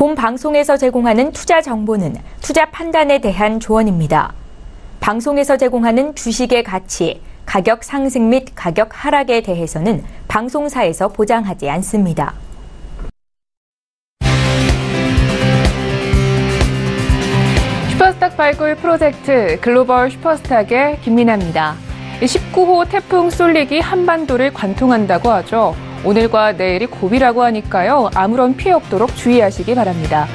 본 방송에서 제공하는 투자 정보는 투자 판단에 대한 조언입니다. 방송에서 제공하는 주식의 가치, 가격 상승 및 가격 하락에 대해서는 방송사에서 보장하지 않습니다. 슈퍼스탁 발굴 프로젝트 글로벌 슈퍼스탁의 김민아입니다. 19호 태풍 쏠릭이 한반도를 관통한다고 하죠. 오늘과 내일이 고비라고 하니까요. 아무런 피해 없도록 주의하시기 바랍니다.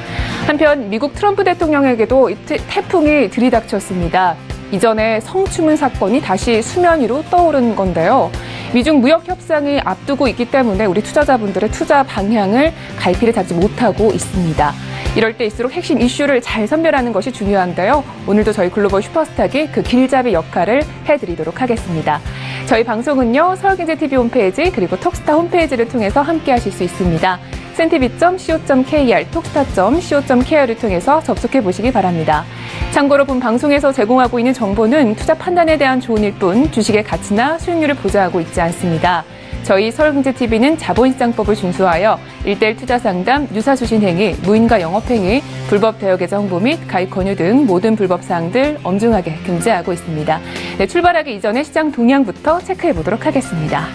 한편 미국 트럼프 대통령에게도 태풍이 들이닥쳤습니다. 이전에 성추문 사건이 다시 수면 위로 떠오른 건데요. 미중 무역 협상을 앞두고 있기 때문에 우리 투자자분들의 투자 방향을 갈피를 잡지 못하고 있습니다. 이럴 때일수록 핵심 이슈를 잘 선별하는 것이 중요한데요. 오늘도 저희 글로벌 슈퍼스탁이 그 길잡이 역할을 해드리도록 하겠습니다. 저희 방송은요. 서울경제TV 홈페이지 그리고 톡스타 홈페이지를 통해서 함께하실 수 있습니다. cntv.co.kr, 톡스타.co.kr을 통해서 접속해 보시기 바랍니다. 참고로 본 방송에서 제공하고 있는 정보는 투자 판단에 대한 조언일 뿐 주식의 가치나 수익률을 보장하고 있지 않습니다. 저희 서울경제TV는 자본시장법을 준수하여 1:1 투자상담, 유사수신행위, 무인가 영업행위, 불법 대여계좌 홍보 및 가입 권유 등 모든 불법 사항들 엄중하게 금지하고 있습니다. 네, 출발하기 이전에 시장 동향부터 체크해 보도록 하겠습니다.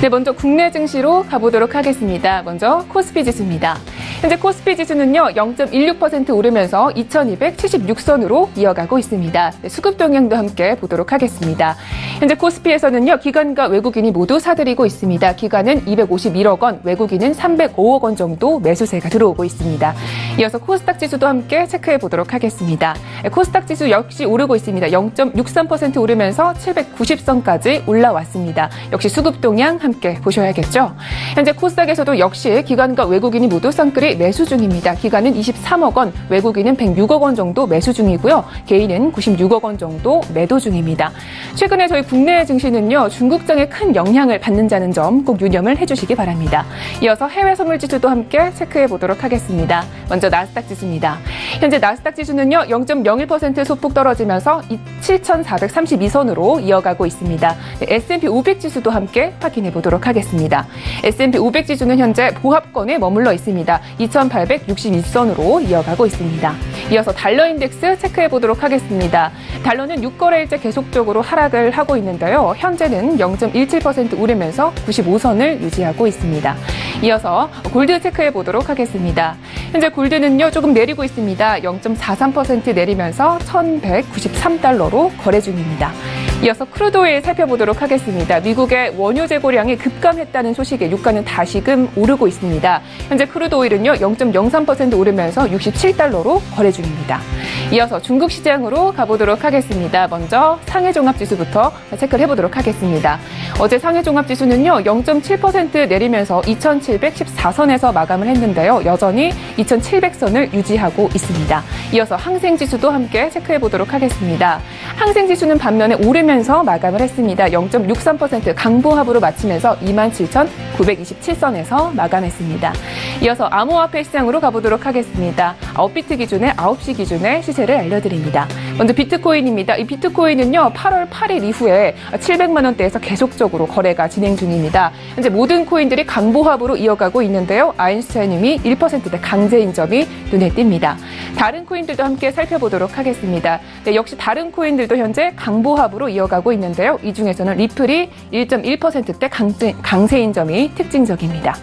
네, 먼저 국내 증시로 가보도록 하겠습니다. 먼저 코스피 지수입니다. 현재 코스피 지수는요, 0.16% 오르면서 2276선으로 이어가고 있습니다. 네, 수급 동향도 함께 보도록 하겠습니다. 현재 코스피에서는요, 기관과 외국인이 모두 사들이고 있습니다. 기관은 251억 원, 외국인은 305억 원 정도 매수세가 들어오고 있습니다. 이어서 코스닥 지수도 함께 체크해 보도록 하겠습니다. 네, 코스닥 지수 역시 오르고 있습니다. 0.63% 오르면서 790선까지 올라왔습니다. 역시 수급 동향 함께 보셔야겠죠. 현재 코스닥에서도 역시 기관과 외국인이 모두 쌍끌이 매수 중입니다. 기관은 23억 원, 외국인은 106억 원 정도 매수 중이고요. 개인은 96억 원 정도 매도 중입니다. 최근에 저희 국내 증시는요, 중국장에 큰 영향을 받는다는 점 꼭 유념을 해주시기 바랍니다. 이어서 해외 선물 지수도 함께 체크해 보도록 하겠습니다. 먼저 나스닥 지수입니다. 현재 나스닥 지수는요, 0.01% 소폭 떨어지면서 7,432선으로 이어가고 있습니다. S&P 500 지수도 함께 확인해 보도록 하겠습니다. S&P 500 지수는 현재 보합권에 머물러 있습니다. 2,861선으로 이어가고 있습니다. 이어서 달러 인덱스 체크해 보도록 하겠습니다. 달러는 6거래일째 계속적으로 하락을 하고 있는데요. 현재는 0.17% 오르면서 95선을 유지하고 있습니다. 이어서 골드 체크해 보도록 하겠습니다. 현재 골드는요, 조금 내리고 있습니다. 0.43% 내리면서 1,193달러로 거래 중입니다. 이어서 크루드오일 살펴보도록 하겠습니다. 미국의 원유 재고량이 급감했다는 소식에 유가는 다시금 오르고 있습니다. 현재 크루드오일은요, 0.03% 오르면서 67달러로 거래 중입니다. 이어서 중국 시장으로 가보도록 하겠습니다. 먼저 상해종합지수부터 체크를 해보도록 하겠습니다. 어제 상해종합지수는요, 0.7% 내리면서 2,714선에서 마감을 했는데요. 여전히 2,700선을 유지하고 있습니다. 이어서 항생지수도 함께 체크해보도록 하겠습니다. 항생지수는 반면에 오르면서 마감을 했습니다. 0.63% 강보합으로 마치면서 27,927선에서 마감했습니다. 이어서 암호화폐 시장으로 가보도록 하겠습니다. 9비트 기준의 9시 기준의 시세를 알려드립니다. 먼저 비트코인입니다. 이 비트코인은요, 8월 8일 이후에 700만 원대에서 계속적으로 거래가 진행 중입니다. 현재 모든 코인들이 강보합으로 이어가고 있는데요. 아인슈타인님이 1%대 강세인 점이 눈에 띄니다. 다른 코인들도 함께 살펴보도록 하겠습니다. 네, 역시 다른 코인들도 현재 강보합으로 이어가고 있는데요. 이 중에서는 리플이 1.1%대 강세인 점이 특징적입니다.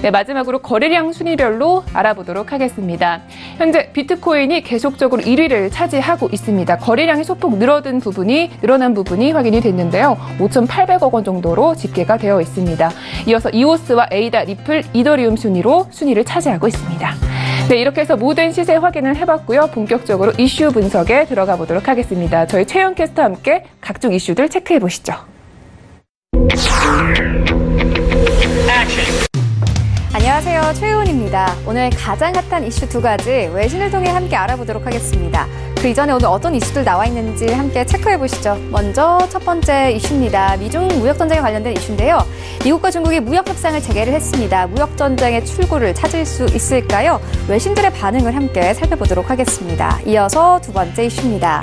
네, 마지막으로 거래량 순위별로 알아보도록 하겠습니다. 현재 비트코인이 계속적으로 1위를 차지하고 있습니다. 거래량이 소폭 늘어난 부분이 확인이 됐는데요. 5,800억 원 정도로 집계가 되어 있습니다. 이어서 이오스와 에이다, 리플, 이더리움 순위를 차지하고 있습니다. 네, 이렇게 해서 모든 시세 확인을 해봤고요. 본격적으로 이슈 분석에 들어가 보도록 하겠습니다. 저희 최영 캐스터와 함께 각종 이슈들 체크해 보시죠. 안녕하세요. 최의원입니다. 오늘 가장 핫한 이슈 두 가지 외신을 통해 함께 알아보도록 하겠습니다. 그 이전에 오늘 어떤 이슈들 나와 있는지 함께 체크해 보시죠. 먼저 첫 번째 이슈입니다. 미중 무역전쟁에 관련된 이슈인데요. 미국과 중국이 무역협상을 재개를 했습니다. 무역전쟁의 출구를 찾을 수 있을까요? 외신들의 반응을 함께 살펴보도록 하겠습니다. 이어서 두 번째 이슈입니다.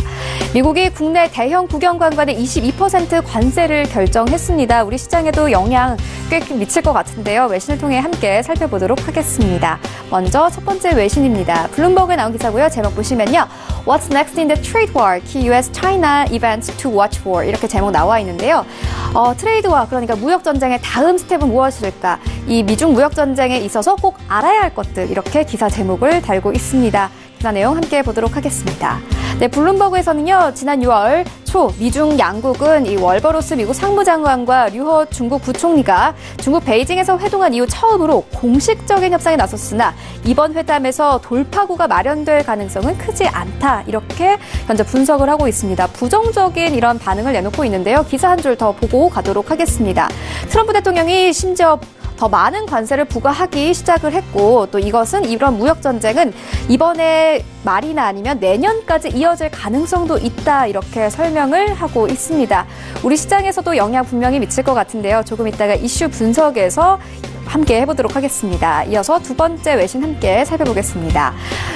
미국이 국내 대형 국영관관의 22% 관세를 결정했습니다. 우리 시장에도 영향 꽤 미칠 것 같은데요. 외신을 통해 함께 살펴보도록 하겠습니다. 먼저 첫 번째 외신입니다. 블룸버그에 나온 기사고요. 제목 보시면요. What's next in the trade war? Key US-China events to watch for. 이렇게 제목 나와 있는데요. 트레이드와 그러니까 무역전쟁의 다음 스텝은 무엇일까? 이 미중 무역전쟁에 있어서 꼭 알아야 할 것들 이렇게 기사 제목을 달고 있습니다. 기사 내용 함께 보도록 하겠습니다. 네, 블룸버그에서는요, 지난 6월 초 미중 양국은 이 월버로스 미국 상무장관과 류허 중국 부총리가 중국 베이징에서 회동한 이후 처음으로 공식적인 협상에 나섰으나 이번 회담에서 돌파구가 마련될 가능성은 크지 않다. 이렇게 현재 분석을 하고 있습니다. 부정적인 이런 반응을 내놓고 있는데요. 기사 한 줄 더 보고 가도록 하겠습니다. 트럼프 대통령이 심지어 더 많은 관세를 부과하기 시작을 했고 또 이것은 이런 무역전쟁은 이번에 말이나 아니면 내년까지 이어질 가능성도 있다 이렇게 설명을 하고 있습니다. 우리 시장에서도 영향 분명히 미칠 것 같은데요. 조금 이따가 이슈 분석에서 함께 해보도록 하겠습니다. 이어서 두 번째 외신 함께 살펴보겠습니다.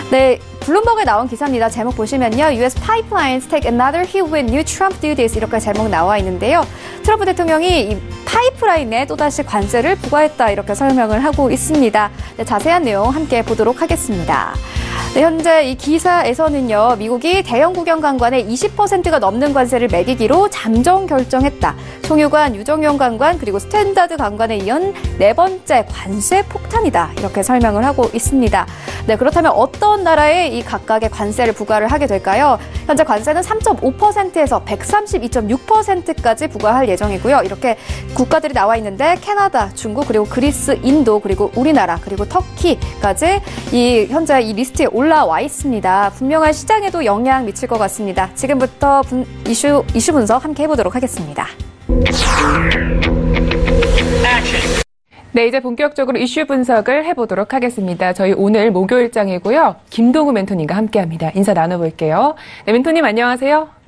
네, 블룸버그에 나온 기사입니다. 제목 보시면요. US pipelines take another hit when new Trump do this 이렇게 제목 나와 있는데요. 트럼프 대통령이 이 파이프라인에 또다시 관세를 부과했다 이렇게 설명을 하고 있습니다. 네, 자세한 내용 함께 보도록 하겠습니다. 네, 현재 이 기사에서는요. 미국이 대형 국영관관의 20%가 넘는 관세를 매기기로 잠정 결정했다. 송유관, 유정용 관관 그리고 스탠다드 관관에 이은 네 번째 관세 폭탄이다. 이렇게 설명을 하고 있습니다. 네, 그렇다면 어떤 나라에 이 각각의 관세를 부과를 하게 될까요? 현재 관세는 3.5%에서 132.6%까지 부과할 예정이고요. 이렇게 국가들이 나와 있는데 캐나다, 중국, 그리고 그리스, 인도, 그리고 우리나라, 그리고 터키까지 현재 이 리스트에 올라와 있습니다. 분명한 시장에도 영향 미칠 것 같습니다. 지금부터 이슈 분석 함께 해보도록 하겠습니다. 네, 이제 본격적으로 이슈 분석을 해보도록 하겠습니다. 저희 오늘 목요일장이고요. 김동우 멘토님과 함께합니다. 인사 나눠볼게요. 네, 멘토님 안녕하세요.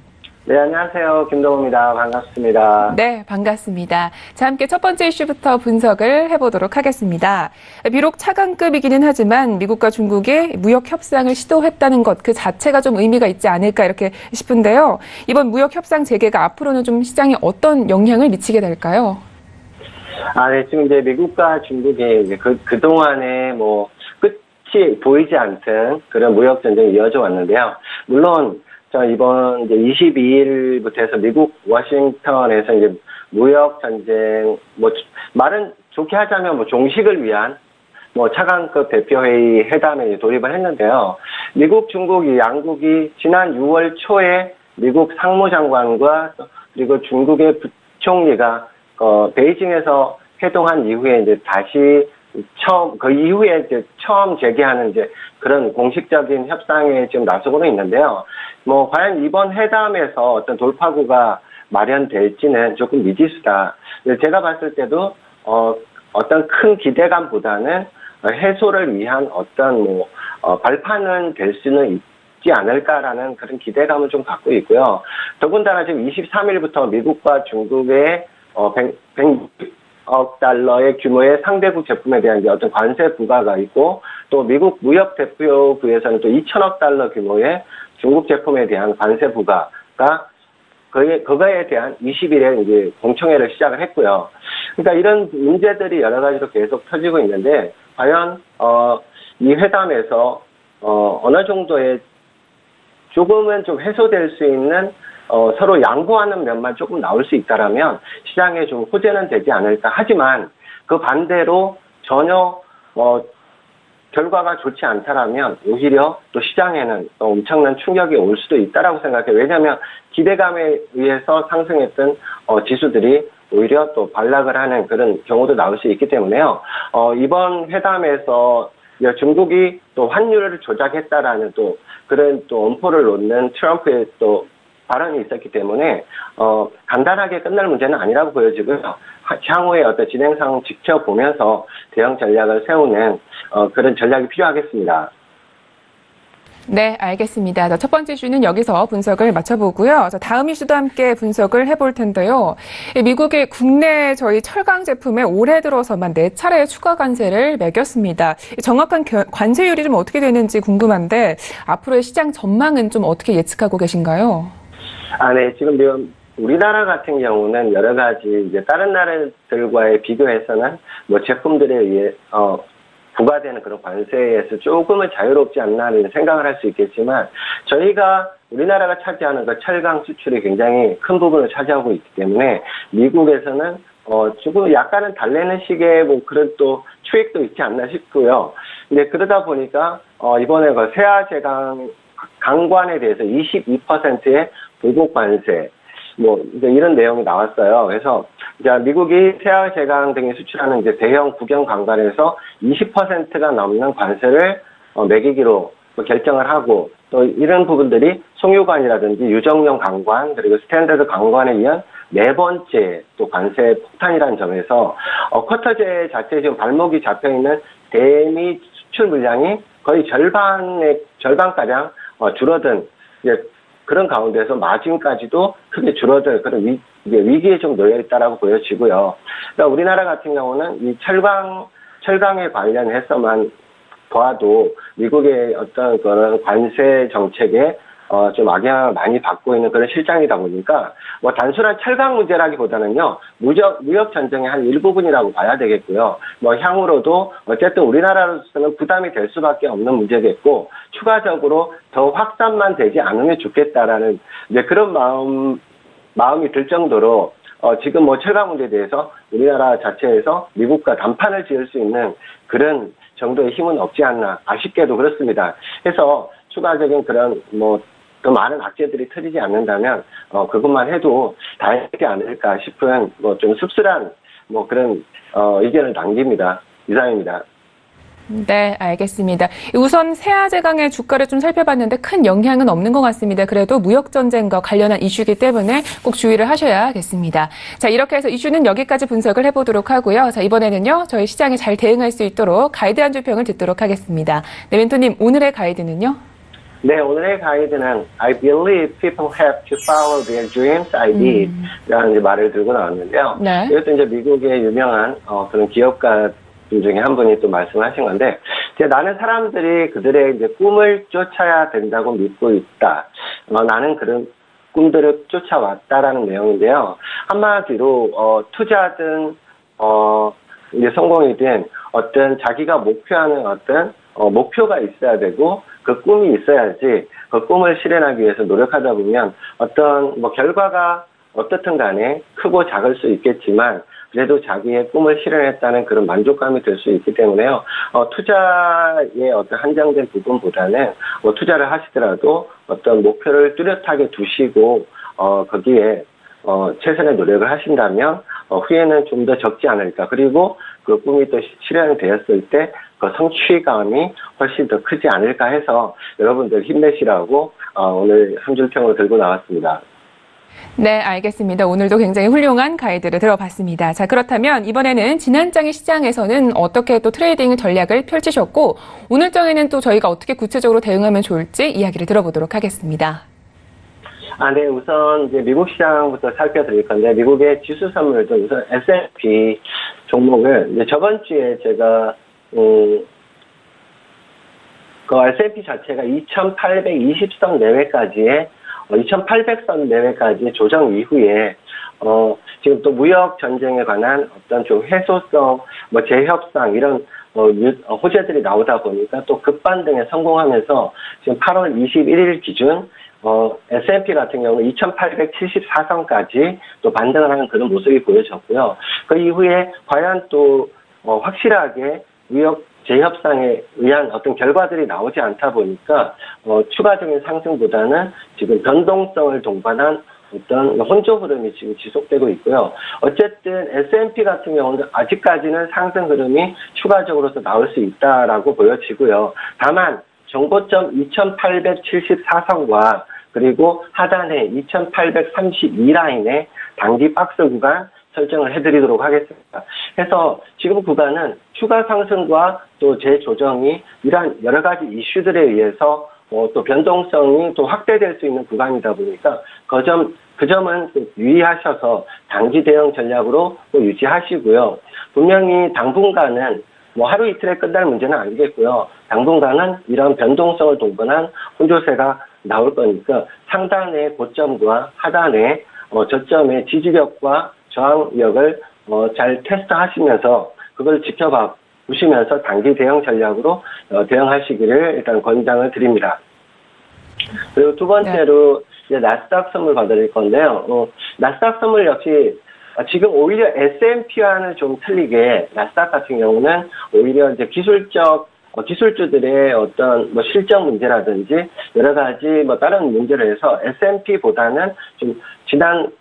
네, 안녕하세요. 김동우입니다. 반갑습니다. 네, 반갑습니다. 자, 함께 첫 번째 이슈부터 분석을 해보도록 하겠습니다. 비록 차관급이기는 하지만 미국과 중국의 무역 협상을 시도했다는 것 그 자체가 좀 의미가 있지 않을까 이렇게 싶은데요. 이번 무역 협상 재개가 앞으로는 좀 시장에 어떤 영향을 미치게 될까요? 네, 지금 이제 미국과 중국이 이제 그동안에 끝이 보이지 않던 그런 무역 전쟁이 이어져 왔는데요. 물론, 이번 이제 22일부터 해서 미국 워싱턴에서 이제 무역 전쟁, 말은 좋게 하자면 종식을 위한 차관급 대표회의 회담에 돌입을 했는데요. 미국, 중국 이 양국이 지난 6월 초에 미국 상무장관과 그리고 중국의 부총리가 베이징에서 회동한 이후에 이제 다시 그 이후에 이제 처음 재개하는 이제 그런 공식적인 협상에 지금 나서고는 있는데요. 과연 이번 회담에서 어떤 돌파구가 마련될지는 조금 미지수다. 제가 봤을 때도, 어떤 큰 기대감보다는 해소를 위한 어떤 발판은 될 수는 있지 않을까라는 그런 기대감을 좀 갖고 있고요. 더군다나 지금 23일부터 미국과 중국의 100억 달러의 규모의 상대국 제품에 대한 이제 어떤 관세 부과가 있고 또 미국 무역 대표부에서는 또 2천억 달러 규모의 중국 제품에 대한 관세 부과가 그거에 대한 20일에 이제 공청회를 시작을 했고요. 그러니까 이런 문제들이 여러 가지로 계속 터지고 있는데 과연 이 회담에서 어느 정도의 조금은 좀 해소될 수 있는 서로 양보하는 면만 조금 나올 수 있다라면 시장에 좀 호재는 되지 않을까. 하지만 그 반대로 전혀 결과가 좋지 않다라면 오히려 또 시장에는 엄청난 충격이 올 수도 있다라고 생각해요. 왜냐하면 기대감에 의해서 상승했던 지수들이 오히려 또 반락을 하는 그런 경우도 나올 수 있기 때문에요. 이번 회담에서 중국이 또 환율을 조작했다라는 또 그런 또 엄포를 놓는 트럼프의 또 발언이 있었기 때문에 간단하게 끝날 문제는 아니라고 보여지고요. 향후의 어떤 진행 상황 지켜보면서 대응 전략을 세우는 그런 전략이 필요하겠습니다. 네, 알겠습니다. 첫 번째 이슈는 여기서 분석을 마쳐보고요. 다음 이슈도 함께 분석을 해볼 텐데요. 미국의 국내 저희 철강 제품에 올해 들어서만 4차례 추가 관세를 매겼습니다. 정확한 관세율이 좀 어떻게 되는지 궁금한데 앞으로의 시장 전망은 좀 어떻게 예측하고 계신가요? 네, 지금 우리나라 같은 경우는 여러 가지 이제 다른 나라들과의 비교해서는 뭐 제품들에 의해 부과되는 그런 관세에서 조금은 자유롭지 않나는 생각을 할 수 있겠지만 저희가 우리나라가 차지하는 그 철강 수출이 굉장히 큰 부분을 차지하고 있기 때문에 미국에서는 조금 약간은 달래는 식의 뭐 그런 또 추익도 있지 않나 싶고요. 근데 그러다 보니까 이번에 그 세아제강 강관에 대해서 22%의 보복 관세 뭐 이제 이런 내용이 나왔어요. 그래서 이제 미국이 세아제강 등이 수출하는 이제 대형 국영 강관에서 20%가 넘는 관세를 매기기로 결정을 하고 또 이런 부분들이 송유관이라든지 유정용 강관 그리고 스탠더드 강관에 의한 네 번째 또 관세 폭탄이라는 점에서 쿼터제 자체에 지금 발목이 잡혀 있는 대미 수출 물량이 거의 절반가량 줄어든 이제 그런 가운데서 마진까지도 크게 줄어들 그런 위기에 좀 놓여 있다라고 보여지고요. 그러니까 우리나라 같은 경우는 이 철강에 관련해서만 봐도 미국의 어떤 그런 관세 정책에 좀 악영향을 많이 받고 있는 그런 실정이다 보니까 뭐 단순한 철강 문제라기보다는요 무역 전쟁의 한 일부분이라고 봐야 되겠고요. 뭐 향후로도 어쨌든 우리나라로서는 부담이 될 수밖에 없는 문제겠고 추가적으로 더 확산만 되지 않으면 좋겠다라는 이제 그런 마음이 들 정도로 지금 뭐 철강 문제에 대해서 우리나라 자체에서 미국과 담판을 지을 수 있는 그런 정도의 힘은 없지 않나 아쉽게도 그렇습니다. 해서 추가적인 그런 더 많은 악재들이 터지지 않는다면 그것만 해도 다행이지 않을까 싶은 좀 씁쓸한 그런 의견을 남깁니다. 이상입니다. 네, 알겠습니다. 우선 세아제강의 주가를 좀 살펴봤는데 큰 영향은 없는 것 같습니다. 그래도 무역전쟁과 관련한 이슈이기 때문에 꼭 주의를 하셔야겠습니다. 자, 이렇게 해서 이슈는 여기까지 분석을 해보도록 하고요. 자, 이번에는요, 저희 시장에 잘 대응할 수 있도록 가이드 한 줄 평을 듣도록 하겠습니다. 네, 멘토님, 오늘의 가이드는요? 네, 오늘의 가이드는 I believe people have to follow their dreams I did 라는 이제 말을 들고 나왔는데요. 네. 이것도 이제 미국의 유명한 그런 기업가 중에 한 분이 또 말씀하신 건데, 나는 사람들이 그들의 이제 꿈을 쫓아야 된다고 믿고 있다. 나는 그런 꿈들을 쫓아왔다라는 내용인데요. 한마디로 투자든 이제 성공이든 어떤 자기가 목표하는 어떤 목표가 있어야 되고 그 꿈이 있어야지 그 꿈을 실현하기 위해서 노력하다 보면 어떤 결과가 어떻든 간에 크고 작을 수 있겠지만 그래도 자기의 꿈을 실현했다는 그런 만족감이 들 수 있기 때문에요. 투자의 어떤 한정된 부분보다는 투자를 하시더라도 어떤 목표를 뚜렷하게 두시고 거기에 최선의 노력을 하신다면 후회는 좀 더 적지 않을까. 그리고 그 꿈이 또 실현이 되었을 때 그 성취감이 훨씬 더 크지 않을까 해서 여러분들 힘내시라고 오늘 한 줄 평을 들고 나왔습니다. 네, 알겠습니다. 오늘도 굉장히 훌륭한 가이드를 들어봤습니다. 자, 그렇다면 이번에는 지난장의 시장에서는 어떻게 또 트레이딩 전략을 펼치셨고 오늘장에는 또 저희가 어떻게 구체적으로 대응하면 좋을지 이야기를 들어보도록 하겠습니다. 네, 우선 이제 미국 시장부터 살펴드릴 건데 미국의 지수 선물도 우선 S&P 종목을 이제 저번 주에 제가 그 S&P 자체가 2,820선 내외까지의 2,800선 내외까지 조정 이후에 지금 또 무역 전쟁에 관한 어떤 좀 해소성, 재협상 이런 호재들이 나오다 보니까 또 급반등에 성공하면서 지금 8월 21일 기준 S&P 같은 경우는 2,874선까지 또 반등을 하는 그런 모습이 보여졌고요. 그 이후에 과연 또 확실하게 무역 재협상에 의한 어떤 결과들이 나오지 않다 보니까 추가적인 상승보다는 지금 변동성을 동반한 어떤 혼조 흐름이 지금 지속되고 있고요. 어쨌든 S&P 같은 경우는 아직까지는 상승 흐름이 추가적으로서 나올 수 있다라고 보여지고요. 다만 정고점 2,874선과 그리고 하단에 2,832라인의 단기 박스 구간 설정을 해드리도록 하겠습니다. 해서 지금 구간은 추가 상승과 또 재조정이 이러한 여러 가지 이슈들에 의해서 또 변동성이 또 확대될 수 있는 구간이다 보니까 그 점은 유의하셔서 단기 대응 전략으로 또 유지하시고요. 분명히 당분간은 하루 이틀에 끝날 문제는 아니겠고요. 당분간은 이런 변동성을 동반한 혼조세가 나올 거니까 상단의 고점과 하단의 저점의 지지력과 저항력을 잘 테스트하시면서 그걸 지켜봐 보시면서 단기 대응 전략으로 대응하시기를 일단 권장을 드립니다. 그리고 두 번째로 이제 나스닥 선물 봐드릴 건데요. 나스닥 선물 역시 지금 오히려 S&P와는 좀 틀리게 나스닥 같은 경우는 오히려 이제 기술주들의 어떤 실적 문제라든지 여러 가지 다른 문제를 해서 S&P보다는 좀 지난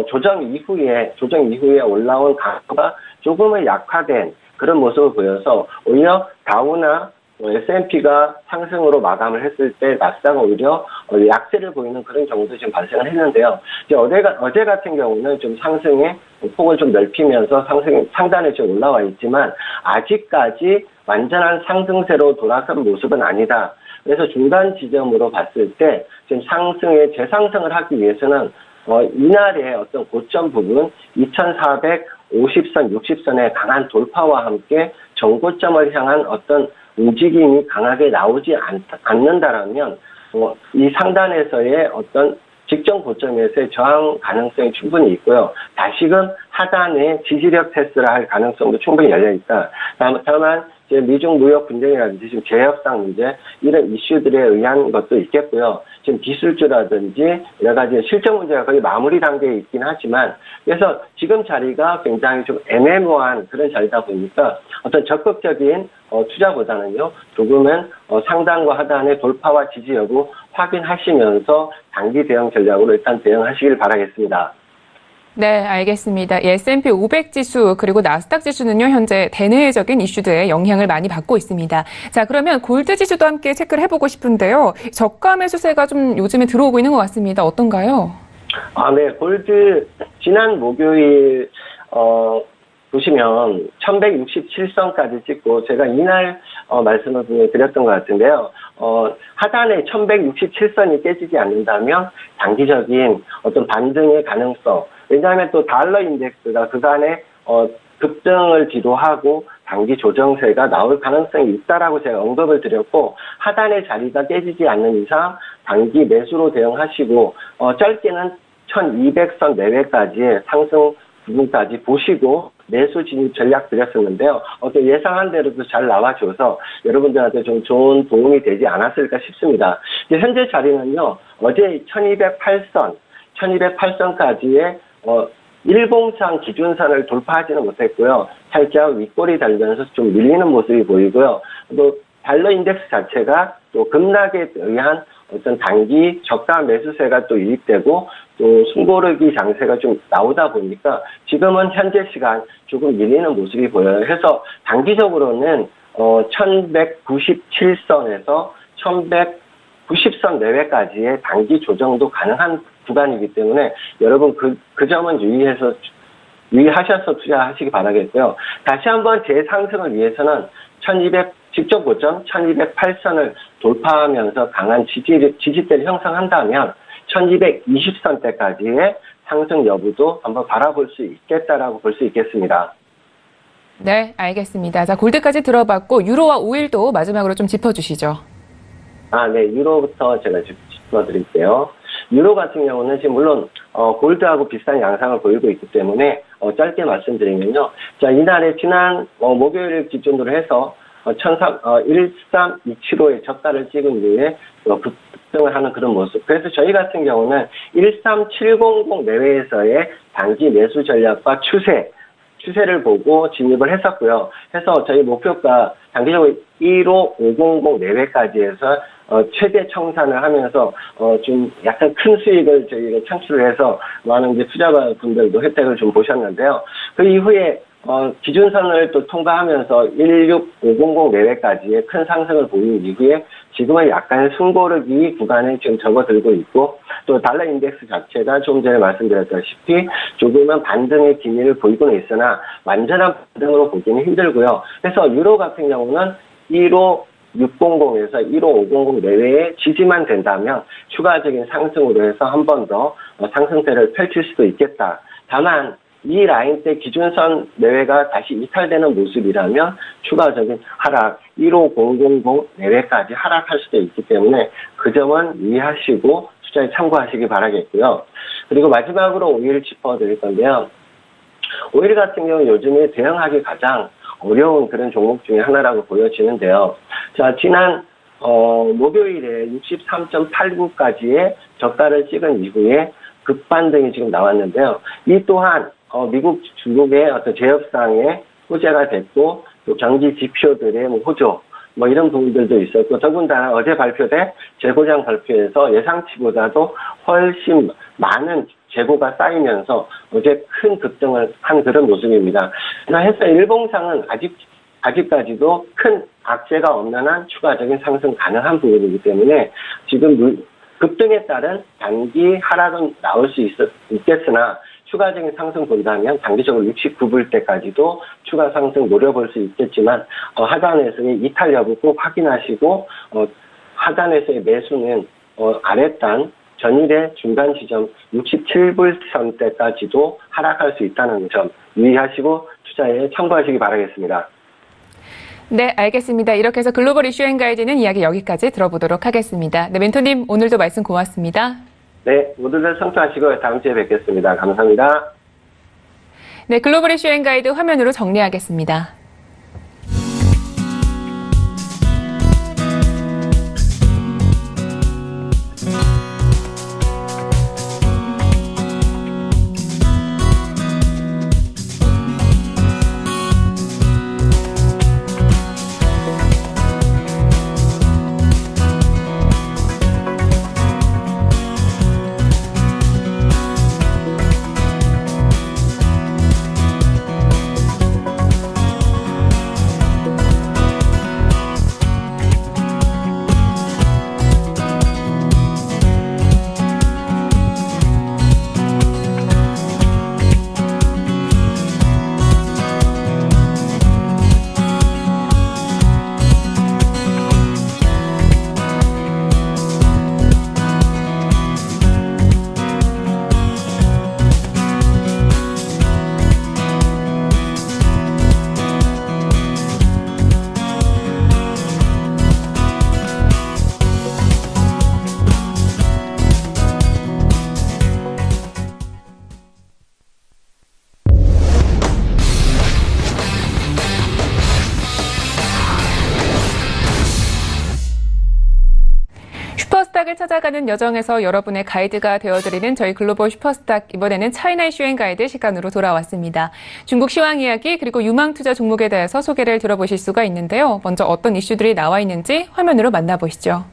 조정 이후에 올라온 강도가 조금은 약화된 그런 모습을 보여서 오히려 다우나 S&P가 상승으로 마감을 했을 때 나스닥은 오히려 약세를 보이는 그런 경우도 지금 발생을 했는데요. 이제 어제 같은 경우는 좀 상승의 폭을 좀 넓히면서 상단에 좀 올라와 있지만 아직까지 완전한 상승세로 돌아선 모습은 아니다. 그래서 중간 지점으로 봤을 때 지금 재상승을 하기 위해서는 이날의 어떤 고점 부분 2450선, 60선의 강한 돌파와 함께 정고점을 향한 어떤 움직임이 강하게 나오지 않는다라면 이 상단에서의 어떤 직전 고점에서의 저항 가능성이 충분히 있고요. 다시금 하단에 지지력 테스트를 할 가능성도 충분히 열려있다. 다만 이제 미중 무역 분쟁이라든지 지금 재협상 문제 이런 이슈들에 의한 것도 있겠고요. 지금 기술주라든지 여러 가지 실적 문제가 거의 마무리 단계에 있긴 하지만 그래서 지금 자리가 굉장히 좀 애매모호한 그런 자리다 보니까 어떤 적극적인 투자보다는요 조금은 상단과 하단의 돌파와 지지 여부 확인하시면서 단기 대응 전략으로 일단 대응하시길 바라겠습니다. 네, 알겠습니다. S&P 500 지수 그리고 나스닥 지수는요 현재 대내적인 이슈들의 영향을 많이 받고 있습니다. 자, 그러면 골드 지수도 함께 체크를 해보고 싶은데요. 저가 매수세가 좀 요즘에 들어오고 있는 것 같습니다. 어떤가요? 네, 골드 지난 목요일 보시면 1167선까지 찍고 제가 이날 말씀을 드렸던 것 같은데요. 하단에 1167선이 깨지지 않는다면 단기적인 어떤 반등의 가능성, 왜냐하면 또 달러 인덱스가 그간에 급등을 기도하고 단기 조정세가 나올 가능성이 있다라고 제가 언급을 드렸고 하단의 자리가 깨지지 않는 이상 단기 매수로 대응하시고 짧게는 1200선 내외까지의 상승 부분까지 보시고 매수 진입 전략 드렸었는데요. 예상한 대로도 잘 나와줘서 여러분들한테 좀 좋은 도움이 되지 않았을까 싶습니다. 현재 자리는요. 어제 1208선까지의 일봉상 기준선을 돌파하지는 못했고요. 살짝 윗골이 달면서 좀 밀리는 모습이 보이고요. 또 달러 인덱스 자체가 또 급락에 의한 어떤 단기 저가 매수세가 또 유입되고 또 숨고르기 장세가 좀 나오다 보니까 지금은 현재 시간 조금 밀리는 모습이 보여요. 해서 단기적으로는 1197선에서 1190선 내외까지의 단기 조정도 가능한 구간이기 때문에 여러분 그 점은 유의하셔서 투자하시기 바라겠고요. 다시 한번 재상승을 위해서는 직접 고점 1208선을 돌파하면서 강한 지지대를 형성한다면 1220선대까지의 상승 여부도 한번 바라볼 수 있겠다라고 볼 수 있겠습니다. 네, 알겠습니다. 자, 골드까지 들어봤고 유로와 오일도 마지막으로 좀 짚어주시죠. 네, 유로부터 제가 짚어드릴게요. 유로 같은 경우는 지금 물론 골드하고 비슷한 양상을 보이고 있기 때문에 짧게 말씀드리면요. 자, 이날에 지난 목요일 기준으로 해서 13275의 저가를 찍은 뒤에 급등을 하는 그런 모습. 그래서 저희 같은 경우는 13700 내외에서의 단기 매수 전략과 추세를 보고 진입을 했었고요. 해서 저희 목표가 단기적으로 15500 내외까지 해서 최대 청산을 하면서 좀 약간 큰 수익을 저희가 창출을 해서 많은 이제 투자자분들도 혜택을 좀 보셨는데요. 그 이후에 기준선을 또 통과하면서 16500 내외까지의 큰 상승을 보인 이후에 지금은 약간의 숨고르기 구간에 지금 접어들고 있고 또 달러 인덱스 자체가 좀 전에 말씀드렸다시피 조금은 반등의 기미를 보이고는 있으나 완전한 반등으로 보기는 힘들고요. 그래서 유로 같은 경우는 15600에서 15500 내외의 지지만 된다면 추가적인 상승으로 해서 한 번 더 상승세를 펼칠 수도 있겠다. 다만 이 라인대 기준선 내외가 다시 이탈되는 모습이라면 추가적인 하락 15000 내외까지 하락할 수도 있기 때문에 그 점은 이해하시고 투자에 참고하시기 바라겠고요. 그리고 마지막으로 오일 짚어드릴 건데요. 오일 같은 경우 요즘에 대응하기 가장 어려운 그런 종목 중에 하나라고 보여지는데요. 자, 지난 목요일에 63.89까지의 저가를 찍은 이후에 급반등이 지금 나왔는데요. 이 또한 미국, 중국의 어떤 제협상의 호재가 됐고, 또 경기 지표들의 호조, 이런 부분들도 있었고, 더군다나 어제 발표된 재고장 발표에서 예상치보다도 훨씬 많은 재고가 쌓이면서 어제 큰 급등을 한 그런 모습입니다. 그래서 일봉상은 아직까지도 큰 악재가 없는 한 추가적인 상승 가능한 부분이기 때문에 지금 급등에 따른 단기 하락은 나올 수 있겠으나 추가적인 상승 본다면 단기적으로 69불대까지도 추가 상승 노려볼 수 있겠지만 하단에서의 이탈 여부 꼭 확인하시고 하단에서의 매수는 아랫단 전일의 중간 지점 67불선대까지도 하락할 수 있다는 점 유의하시고 투자에 참고하시기 바라겠습니다. 네, 알겠습니다. 이렇게 해서 글로벌 이슈 앤 가이드는 이야기 여기까지 들어보도록 하겠습니다. 네, 멘토님 오늘도 말씀 고맙습니다. 네, 모두들 성투하시고 다음 주에 뵙겠습니다. 감사합니다. 네, 글로벌 이슈 앤 가이드 화면으로 정리하겠습니다. 슈퍼스탁을 찾아가는 여정에서 여러분의 가이드가 되어드리는 저희 글로벌 슈퍼스탁, 이번에는 차이나 이슈 앤 가이드 시간으로 돌아왔습니다. 중국 시황 이야기 그리고 유망 투자 종목에 대해서 소개를 들어보실 수가 있는데요. 먼저 어떤 이슈들이 나와 있는지 화면으로 만나보시죠.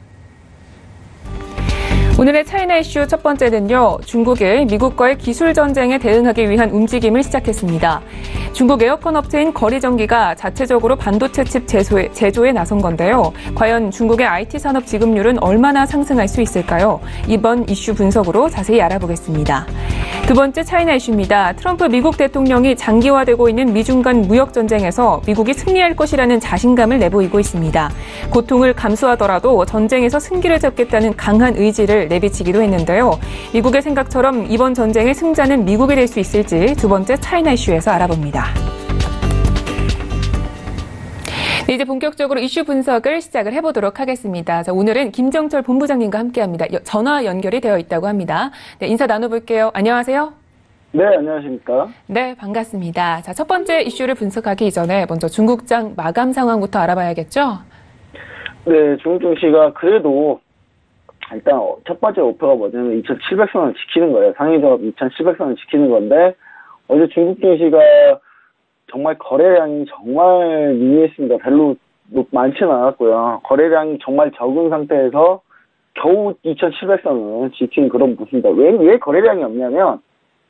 오늘의 차이나 이슈 첫 번째는요. 중국이 미국과의 기술 전쟁에 대응하기 위한 움직임을 시작했습니다. 중국 에어컨 업체인 거리전기가 자체적으로 반도체 칩 제조에 나선 건데요. 과연 중국의 IT 산업 지급률은 얼마나 상승할 수 있을까요? 이번 이슈 분석으로 자세히 알아보겠습니다. 두 번째 차이나 이슈입니다. 트럼프 미국 대통령이 장기화되고 있는 미중 간 무역 전쟁에서 미국이 승리할 것이라는 자신감을 내보이고 있습니다. 고통을 감수하더라도 전쟁에서 승기를 잡겠다는 강한 의지를 내비치기도 했는데요. 미국의 생각처럼 이번 전쟁의 승자는 미국이 될 수 있을지 두 번째 차이나 이슈에서 알아봅니다. 네, 이제 본격적으로 이슈 분석을 시작을 해보도록 하겠습니다. 자, 오늘은 김정철 본부장님과 함께합니다. 전화 연결이 되어 있다고 합니다. 네, 인사 나눠볼게요. 안녕하세요. 네, 안녕하십니까. 네, 반갑습니다. 자, 첫 번째 이슈를 분석하기 이전에 먼저 중국장 마감 상황부터 알아봐야겠죠? 네, 중국 증시가 그래도 일단 첫 번째 목표가 뭐냐면 2,700선을 지키는 거예요. 상위적 2,700선을 지키는 건데 어제 중국 증시가 정말 거래량이 정말 미미했습니다. 별로 많지는 않았고요. 거래량이 정말 적은 상태에서 겨우 2,700선을 지킨 그런 모습입니다. 왜 거래량이 없냐면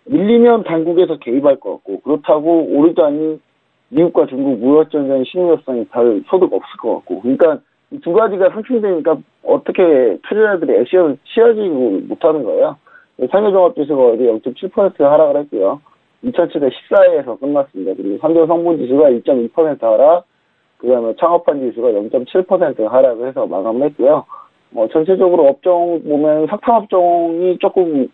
밀리면 당국에서 개입할 것 같고 그렇다고 오르자니 미국과 중국 무역전쟁 신뢰성이 별 소득 없을 것 같고 그러니까 이 두 가지가 상충되니까 어떻게 투자자들이 액션을 취하지 못하는 거예요. 상해종합지수가 어제 0.7% 하락을 했고요. 2714에서 끝났습니다. 그리고 삼성 성분지수가 1.2% 하락, 그다음에 창업한 지수가 0.7% 하락을 해서 마감을 했고요. 전체적으로 업종 보면 석탄업종이 조금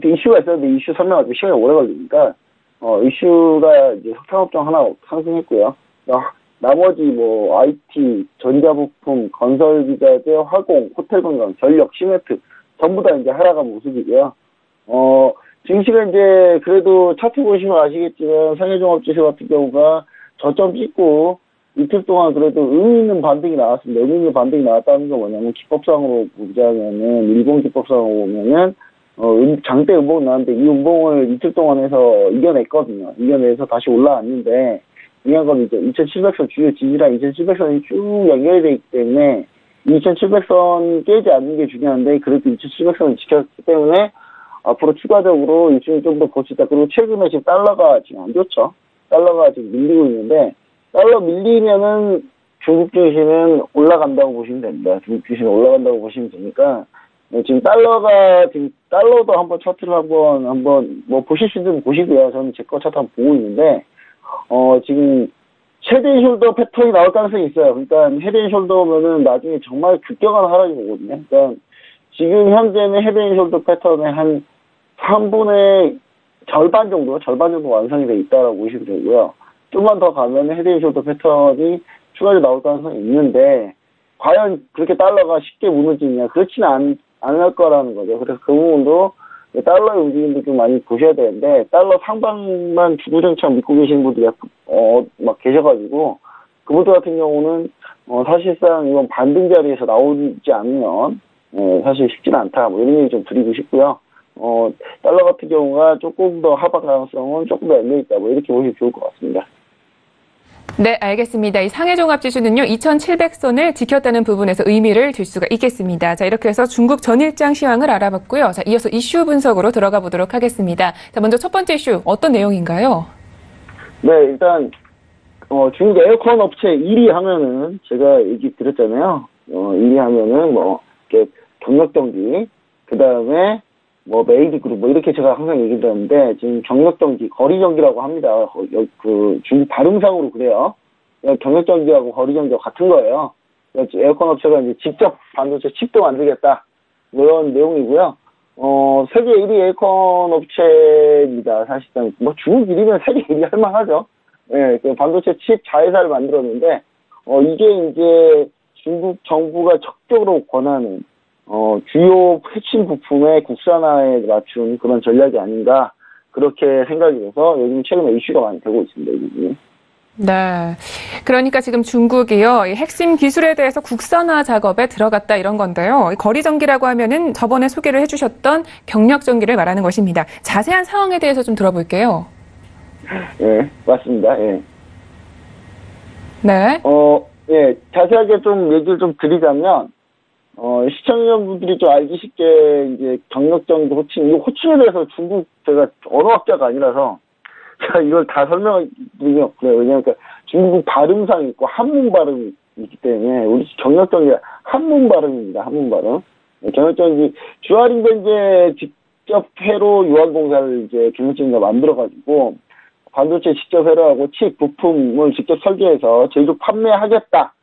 이슈가 있었는데 이슈 설명하기 시간이 오래 걸리니까 이슈가 이제 석탄업종 하나 상승했고요. 나머지 IT, 전자부품, 건설기자재, 화공, 호텔관광, 전력, 시멘트 전부 다 이제 하락한 모습이고요. 증시가 이제 그래도 차트 보시면 아시겠지만 상해종합지수 같은 경우가 저점 찍고 이틀 동안 그래도 의미 있는 반등이 나왔습니다. 의미 있는 반등이 나왔다는 건 뭐냐면 기법상으로 보자면은 일본 기법상으로 보면은 장대 음봉 나왔는데 이 음봉을 이틀 동안 해서 이겨냈거든요. 이겨내서 다시 올라왔는데 중요한 건 이제 2700선 주요 지지랑 2700선이 쭉 연결이 되어 있기 때문에 2700선 깨지 않는 게 중요한데 그래도 2700선을 지켰기 때문에 앞으로 추가적으로 일주일 좀 더 버티다. 그리고 최근에 지금 달러가 지금 안 좋죠. 달러가 지금 밀리고 있는데 달러 밀리면은 중국 증시는 올라간다고 보시면 됩니다. 중국 증시는 올라간다고 보시면 되니까 지금 달러도 한번 차트를 한번 보실 수 있으면 보시고요. 저는 제 거 차트 한번 보고 있는데 지금 헤드앤숄더 패턴이 나올 가능성이 있어요. 그러니까 헤드앤숄더면은 나중에 정말 급격한 하락이 오거든요. 그러니까 지금 현재는 헤드앤숄더 패턴의 한 3분의 절반 정도 완성이 돼 있다라고 보시면 되고요. 좀만 더 가면 헤드앤숄더 패턴이 추가로 나올 가능성이 있는데 과연 그렇게 달러가 쉽게 무너지냐 그렇지는 않을 거라는 거죠. 그래서 그 부분도 달러의 움직임도 좀 많이 보셔야 되는데 달러 상방만 주구장창 믿고 계시는 분들이 막 계셔가지고 그분들 같은 경우는 사실상 이번 반등 자리에서 나오지 않으면 사실 쉽지는 않다 이런 얘기 좀 드리고 싶고요. 달러 같은 경우가 조금 더 하방 가능성은 조금 더 열려있다 이렇게 보시면 좋을 것 같습니다. 네, 알겠습니다. 이 상해종합지수는요, 2700선을 지켰다는 부분에서 의미를 둘 수가 있겠습니다. 자, 이렇게 해서 중국 전일장 시황을 알아봤고요. 자, 이어서 이슈 분석으로 들어가 보도록 하겠습니다. 자, 먼저 첫 번째 이슈, 어떤 내용인가요? 네, 일단, 중국 에어컨 업체 1위 하면은, 제가 얘기 드렸잖아요. 1위 하면은, 이렇게 경력정지, 그 다음에, 메이드그룹, 이렇게 제가 항상 얘기 드렸는데, 지금 경력정지, 거리정지라고 합니다. 중국 발음상으로 그래요. 경력정지하고 거리정지가 같은 거예요. 에어컨 업체가 이제 직접 반도체 칩도 만들겠다. 이런 내용이고요. 세계 1위 에어컨 업체입니다. 사실상, 중국 1위면 세계 1위 할 만하죠. 예, 반도체 칩 자회사를 만들었는데, 이게 이제 중국 정부가 적극적으로 권하는, 주요 핵심 부품의 국산화에 맞춘 그런 전략이 아닌가, 그렇게 생각이 돼서 요즘 최근에 이슈가 많이 되고 있습니다, 이 부분이. 네. 그러니까 지금 중국이요, 이 핵심 기술에 대해서 국산화 작업에 들어갔다 이런 건데요. 거리정기라고 하면은 저번에 소개를 해주셨던 경력정기를 말하는 것입니다. 자세한 상황에 대해서 좀 들어볼게요. 예, 맞습니다, 예. 네. 예, 자세하게 좀 얘기를 좀 드리자면, 시청자분들이 좀 알기 쉽게, 이제, 경력정기 호칭, 이 호칭에 대해서 제가 언어학자가 아니라서, 제가 이걸 다 설명드리긴 없고요. 왜냐면, 중국 발음상이 있고, 한문 발음이 있기 때문에, 우리 경력정기가 한문 발음입니다, 한문 발음. 경력정기, 주할인데 이제, 직접 회로 유한공사를 이제, 경력정기가 만들어가지고, 반도체 직접 회로하고 칩 부품을 직접 설계해서 제조 판매하겠다.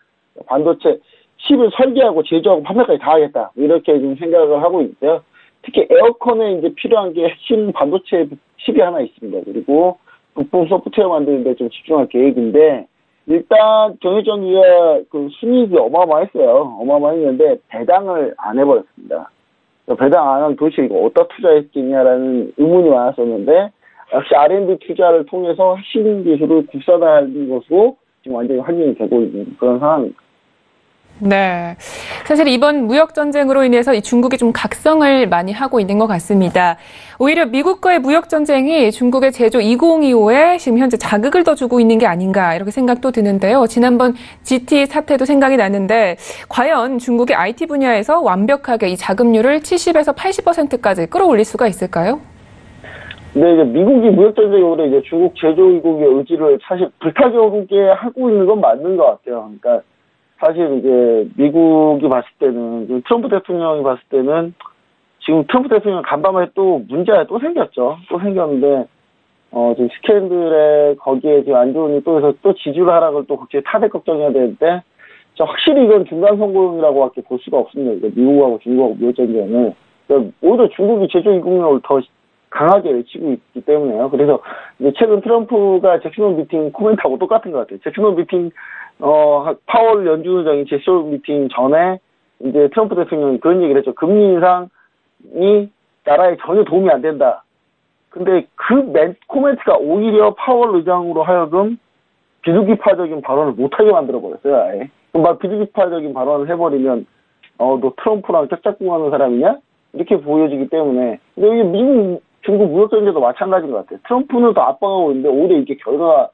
반도체 칩을 설계하고 제조하고 판매까지 다 하겠다. 이렇게 좀 생각을 하고 있고요. 특히 에어컨에 이제 필요한 게 핵심 반도체 칩이 하나 있습니다. 그리고 부품 소프트웨어 만드는 데 좀 집중할 계획인데, 일단 경력정기가 그 순이익이 어마어마했어요. 어마어마했는데 배당을 안 해버렸습니다. 배당 안 하면 도대체 이거 어디다 투자했겠냐라는 의문이 많았었는데, 역시 R&D 투자를 통해서 핵심 기술을 국산화하는 것으로 지금 완전히 확인이 되고 있는 그런 상황입니다. 네. 사실 이번 무역전쟁으로 인해서 이 중국이 좀 각성을 많이 하고 있는 것 같습니다. 오히려 미국과의 무역전쟁이 중국의 제조 2025에 지금 현재 자극을 더 주고 있는 게 아닌가 이렇게 생각도 드는데요. 지난번 GT 사태도 생각이 나는데 과연 중국의 IT 분야에서 완벽하게 이 자금률을 70에서 80%까지 끌어올릴 수가 있을까요? 근데 이제 미국이 무역전쟁으로 이제 중국 제조국의 의지를 사실 불타게 오르게 하고 있는 건 맞는 것 같아요. 그러니까 사실 이제 미국이 봤을 때는 트럼프 대통령이 봤을 때는 지금 트럼프 대통령 간밤에 또 문제가 또 생겼죠. 또 생겼는데 지금 스캔들에 거기에 지금 안 좋으니 또 해서 또 지지율 하락을 또 국제 타대 걱정해야 되는데, 확실히 이건 중간 선거용이라고밖에 볼 수가 없습니다. 미국하고 중국하고 무역전쟁은. 그러니까 오히려 중국이 제조 이국력을 더 강하게 외치고 있기 때문에요. 그래서 이제 최근 트럼프가 잭슨홀 미팅 코멘트하고 똑같은 것 같아요. 잭슨홀 미팅, 파월 연준의장이 잭슨홀 미팅 전에 이제 트럼프 대통령이 그런 얘기를 했죠. 금리 인상이 나라에 전혀 도움이 안 된다. 근데 그 코멘트가 오히려 파월 의장으로 하여금 비둘기파적인 발언을 못하게 만들어버렸어요, 아예. 막 비둘기파적인 발언을 해버리면, 너 트럼프랑 짝짝꿍하는 사람이냐? 이렇게 보여지기 때문에. 근데 이게 미국, 중국 무역전쟁도 마찬가지인 것 같아요. 트럼프는 더 압박하고 있는데, 오히려 이게 결과가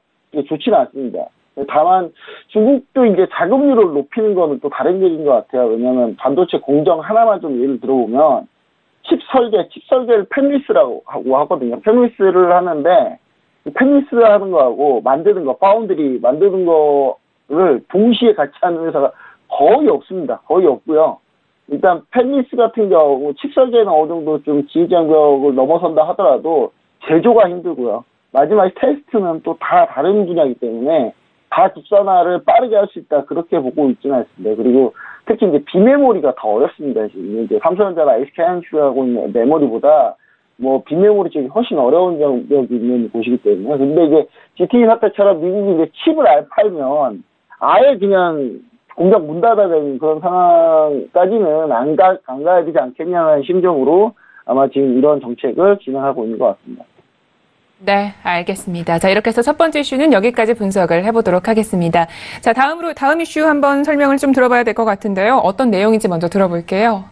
좋지는 않습니다. 다만, 중국도 이제 자금률을 높이는 거는 또 다른 얘기인 것 같아요. 왜냐면 반도체 공정 하나만 좀 예를 들어보면, 칩 설계를 팹리스라고 하거든요. 팹리스를 하는데, 팹리스를 하는 거하고 만드는 거, 파운드리 만드는 거를 동시에 같이 하는 회사가 거의 없습니다. 거의 없고요. 일단 팹리스 같은 경우 칩 설계는 어느 정도 좀 지휘장벽을 넘어선다 하더라도 제조가 힘들고요. 마지막에 테스트는 또 다 다른 분야이기 때문에 다 국산화를 빠르게 할 수 있다. 그렇게 보고 있지는 않습니다. 그리고 특히 이제 비메모리가 더 어렵습니다. 지금 이제 삼성전자나 SK하이닉스가 하고 있는 메모리보다 비메모리 쪽이 훨씬 어려운 점이 있는 곳이기 때문에. 근데 이제 GT 사태처럼 미국이 이제 칩을 팔면 아예 그냥 공장 문 닫아야 되는 그런 상황까지는 안 가야 되지 않겠냐는 심정으로 아마 지금 이런 정책을 진행하고 있는 것 같습니다. 네, 알겠습니다. 자, 이렇게 해서 첫 번째 이슈는 여기까지 분석을 해보도록 하겠습니다. 자, 다음 이슈 한번 설명을 좀 들어봐야 될 것 같은데요. 어떤 내용인지 먼저 들어볼게요.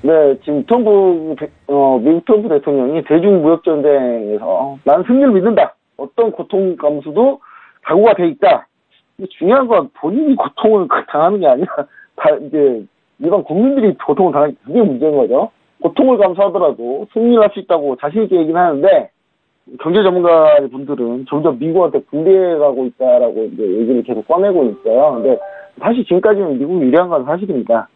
네, 지금 미국 트럼프 대통령이 대중무역전쟁에서 나는 승리를 믿는다. 어떤 고통 감수도 각오가 돼 있다. 중요한 건 본인이 고통을 당하는 게 아니라 이제 일반 국민들이 고통을 당하는 게 그게 문제인 거죠. 고통을 감수하더라도 승리를 할 수 있다고 자신 있게 얘기는 하는데 경제 전문가분들은 점점 미국한테 불리해가고 있다라고 이제 얘기를 계속 꺼내고 있어요. 근데 사실 지금까지는 미국이 유리한 건 사실입니다.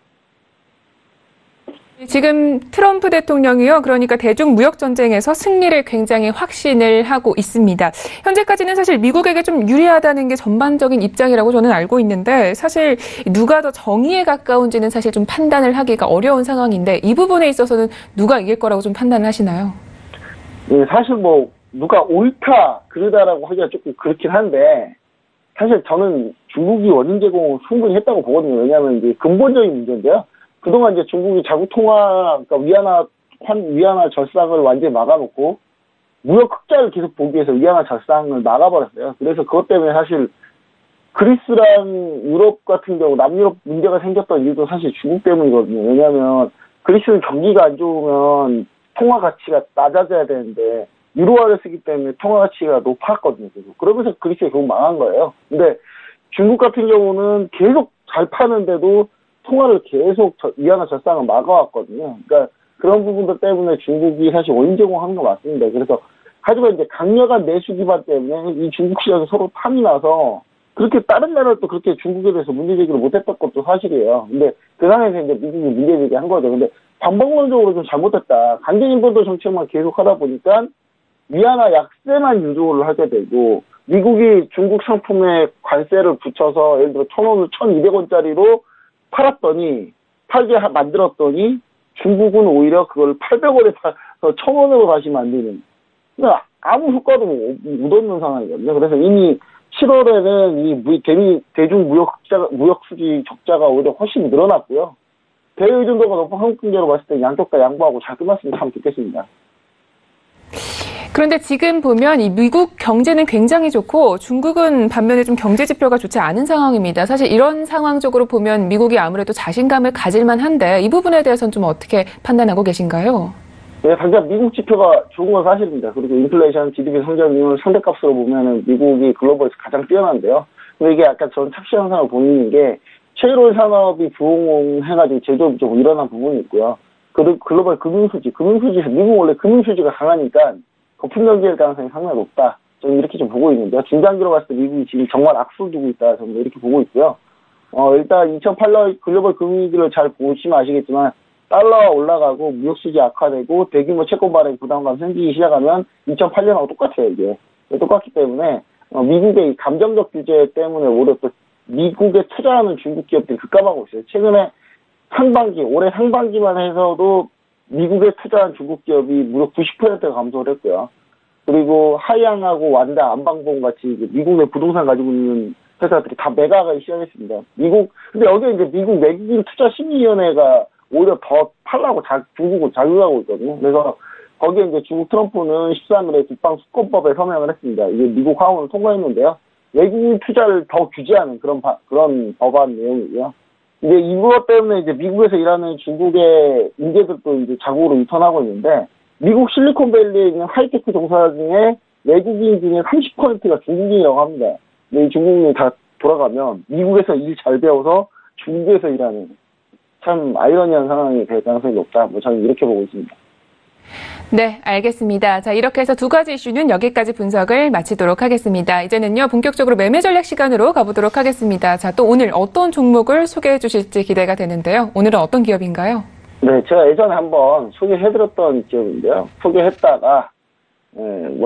지금 트럼프 대통령이요. 그러니까 대중무역전쟁에서 승리를 굉장히 확신을 하고 있습니다. 현재까지는 사실 미국에게 좀 유리하다는 게 전반적인 입장이라고 저는 알고 있는데 사실 누가 더 정의에 가까운지는 사실 좀 판단을 하기가 어려운 상황인데 이 부분에 있어서는 누가 이길 거라고 좀 판단을 하시나요? 네, 사실 누가 옳다, 그르다라고 하기가 조금 그렇긴 한데 사실 저는 중국이 원인 제공을 충분히 했다고 보거든요. 왜냐하면 이제 근본적인 문제인데요. 그동안 이제 중국이 자국 통화, 그러니까 위안화 절상을 완전히 막아놓고 무역 흑자를 계속 보기 위해서 위안화 절상을 막아버렸어요. 그래서 그것 때문에 사실 그리스랑 유럽 같은 경우 남유럽 문제가 생겼던 이유도 사실 중국 때문이거든요. 왜냐하면 그리스는 경기가 안 좋으면 통화 가치가 낮아져야 되는데 유로화를 쓰기 때문에 통화 가치가 높았거든요. 계속. 그러면서 그리스가 결국 망한 거예요. 근데 중국 같은 경우는 계속 잘 파는데도 통화를 계속 위안화 절상을 막아왔거든요. 그러니까 그런 부분들 때문에 중국이 사실 원인 제공하는 거 맞습니다. 그래서 하지만 이제 강력한 내수 기반 때문에 이 중국 시장이 서로 탐이 나서 그렇게 다른 나라를 또 그렇게 중국에 대해서 문제 제기를 못했던 것도 사실이에요. 근데 그 상황에서 이제 미국이 문제 제기한 거죠. 근데 방법론적으로 좀 잘못했다. 강제인포도 정책만 계속 하다 보니까 위안화 약세만 유도를 하게 되고 미국이 중국 상품에 관세를 붙여서 예를 들어 1,000원을 1,200원짜리로 팔게 만들었더니 중국은 오히려 그걸 800원에 팔아서 1,000원으로 다시 만드는. 그러니까 아무 효과도 못 얻는 상황이거든요. 그래서 이미 7월에는 이 대중 무역 수지 적자가 오히려 훨씬 늘어났고요. 대외 의존도가 높은 한국 경제로 봤을 때 양쪽 다 양보하고 잘 끝났으면 참 좋겠습니다. 그런데 지금 보면 이 미국 경제는 굉장히 좋고 중국은 반면에 좀 경제 지표가 좋지 않은 상황입니다. 사실 이런 상황적으로 보면 미국이 아무래도 자신감을 가질만 한데 이 부분에 대해서는 좀 어떻게 판단하고 계신가요? 네, 당장 미국 지표가 좋은 건 사실입니다. 그리고 인플레이션, GDP 성장률 상대값으로 보면은 미국이 글로벌에서 가장 뛰어난데요. 근데 이게 약간 전 착시 현상을 보이는 게 최일월 산업이 부흥해가지고 제조업이 좀 일어난 부분이 있고요. 그리고 글로벌 금융수지에서 미국 원래 금융수지가 강하니까 거품 경기일 가능성이 상당히 높다. 저는 이렇게 좀 보고 있는데요. 중장기로 봤을 때 미국이 지금 정말 악수를 두고 있다. 저는 이렇게 보고 있고요. 일단 2008년 글로벌 금융위기를 잘 보시면 아시겠지만 달러가 올라가고 무역 수지 악화되고 대규모 채권 발행 부담감 생기기 시작하면 2008년하고 똑같아요, 이게. 똑같기 때문에 미국의 이 감정적 규제 때문에 오히려 또 미국에 투자하는 중국 기업들이 급감하고 있어요. 최근에 올해 상반기만 해서도 미국에 투자한 중국 기업이 무려 90%가 감소를 했고요. 그리고 하이앙하고 완다, 안방보험 같이 미국의 부동산 가지고 있는 회사들이 다 매각하기 시작했습니다. 근데 여기에 이제 미국 외국인 투자 심의위원회가 오히려 더 팔라고 중국을 자극하고 있거든요. 그래서 거기에 이제 중국 트럼프는 13일에 국방 수권법에 서명을 했습니다. 이게 미국 하원을 통과했는데요. 외국인 투자를 더 규제하는 그런 법안 내용이고요. 이제 이것 때문에 이제 미국에서 일하는 중국의 인재들도 이제 자국으로 유턴하고 있는데, 미국 실리콘밸리에 있는 하이테크 종사 중에 외국인 중에 30%가 중국인이라고 합니다. 근데 이 중국인이 다 돌아가면 미국에서 일 잘 배워서 중국에서 일하는 참 아이러니한 상황이 될 가능성이 높다. 저는 이렇게 보고 있습니다. 네, 알겠습니다. 자, 이렇게 해서 두 가지 이슈는 여기까지 분석을 마치도록 하겠습니다. 이제는요, 본격적으로 매매 전략 시간으로 가보도록 하겠습니다. 자, 또 오늘 어떤 종목을 소개해 주실지 기대가 되는데요. 오늘은 어떤 기업인가요? 네, 제가 예전에 한번 소개해드렸던 기업인데요. 소개했다가,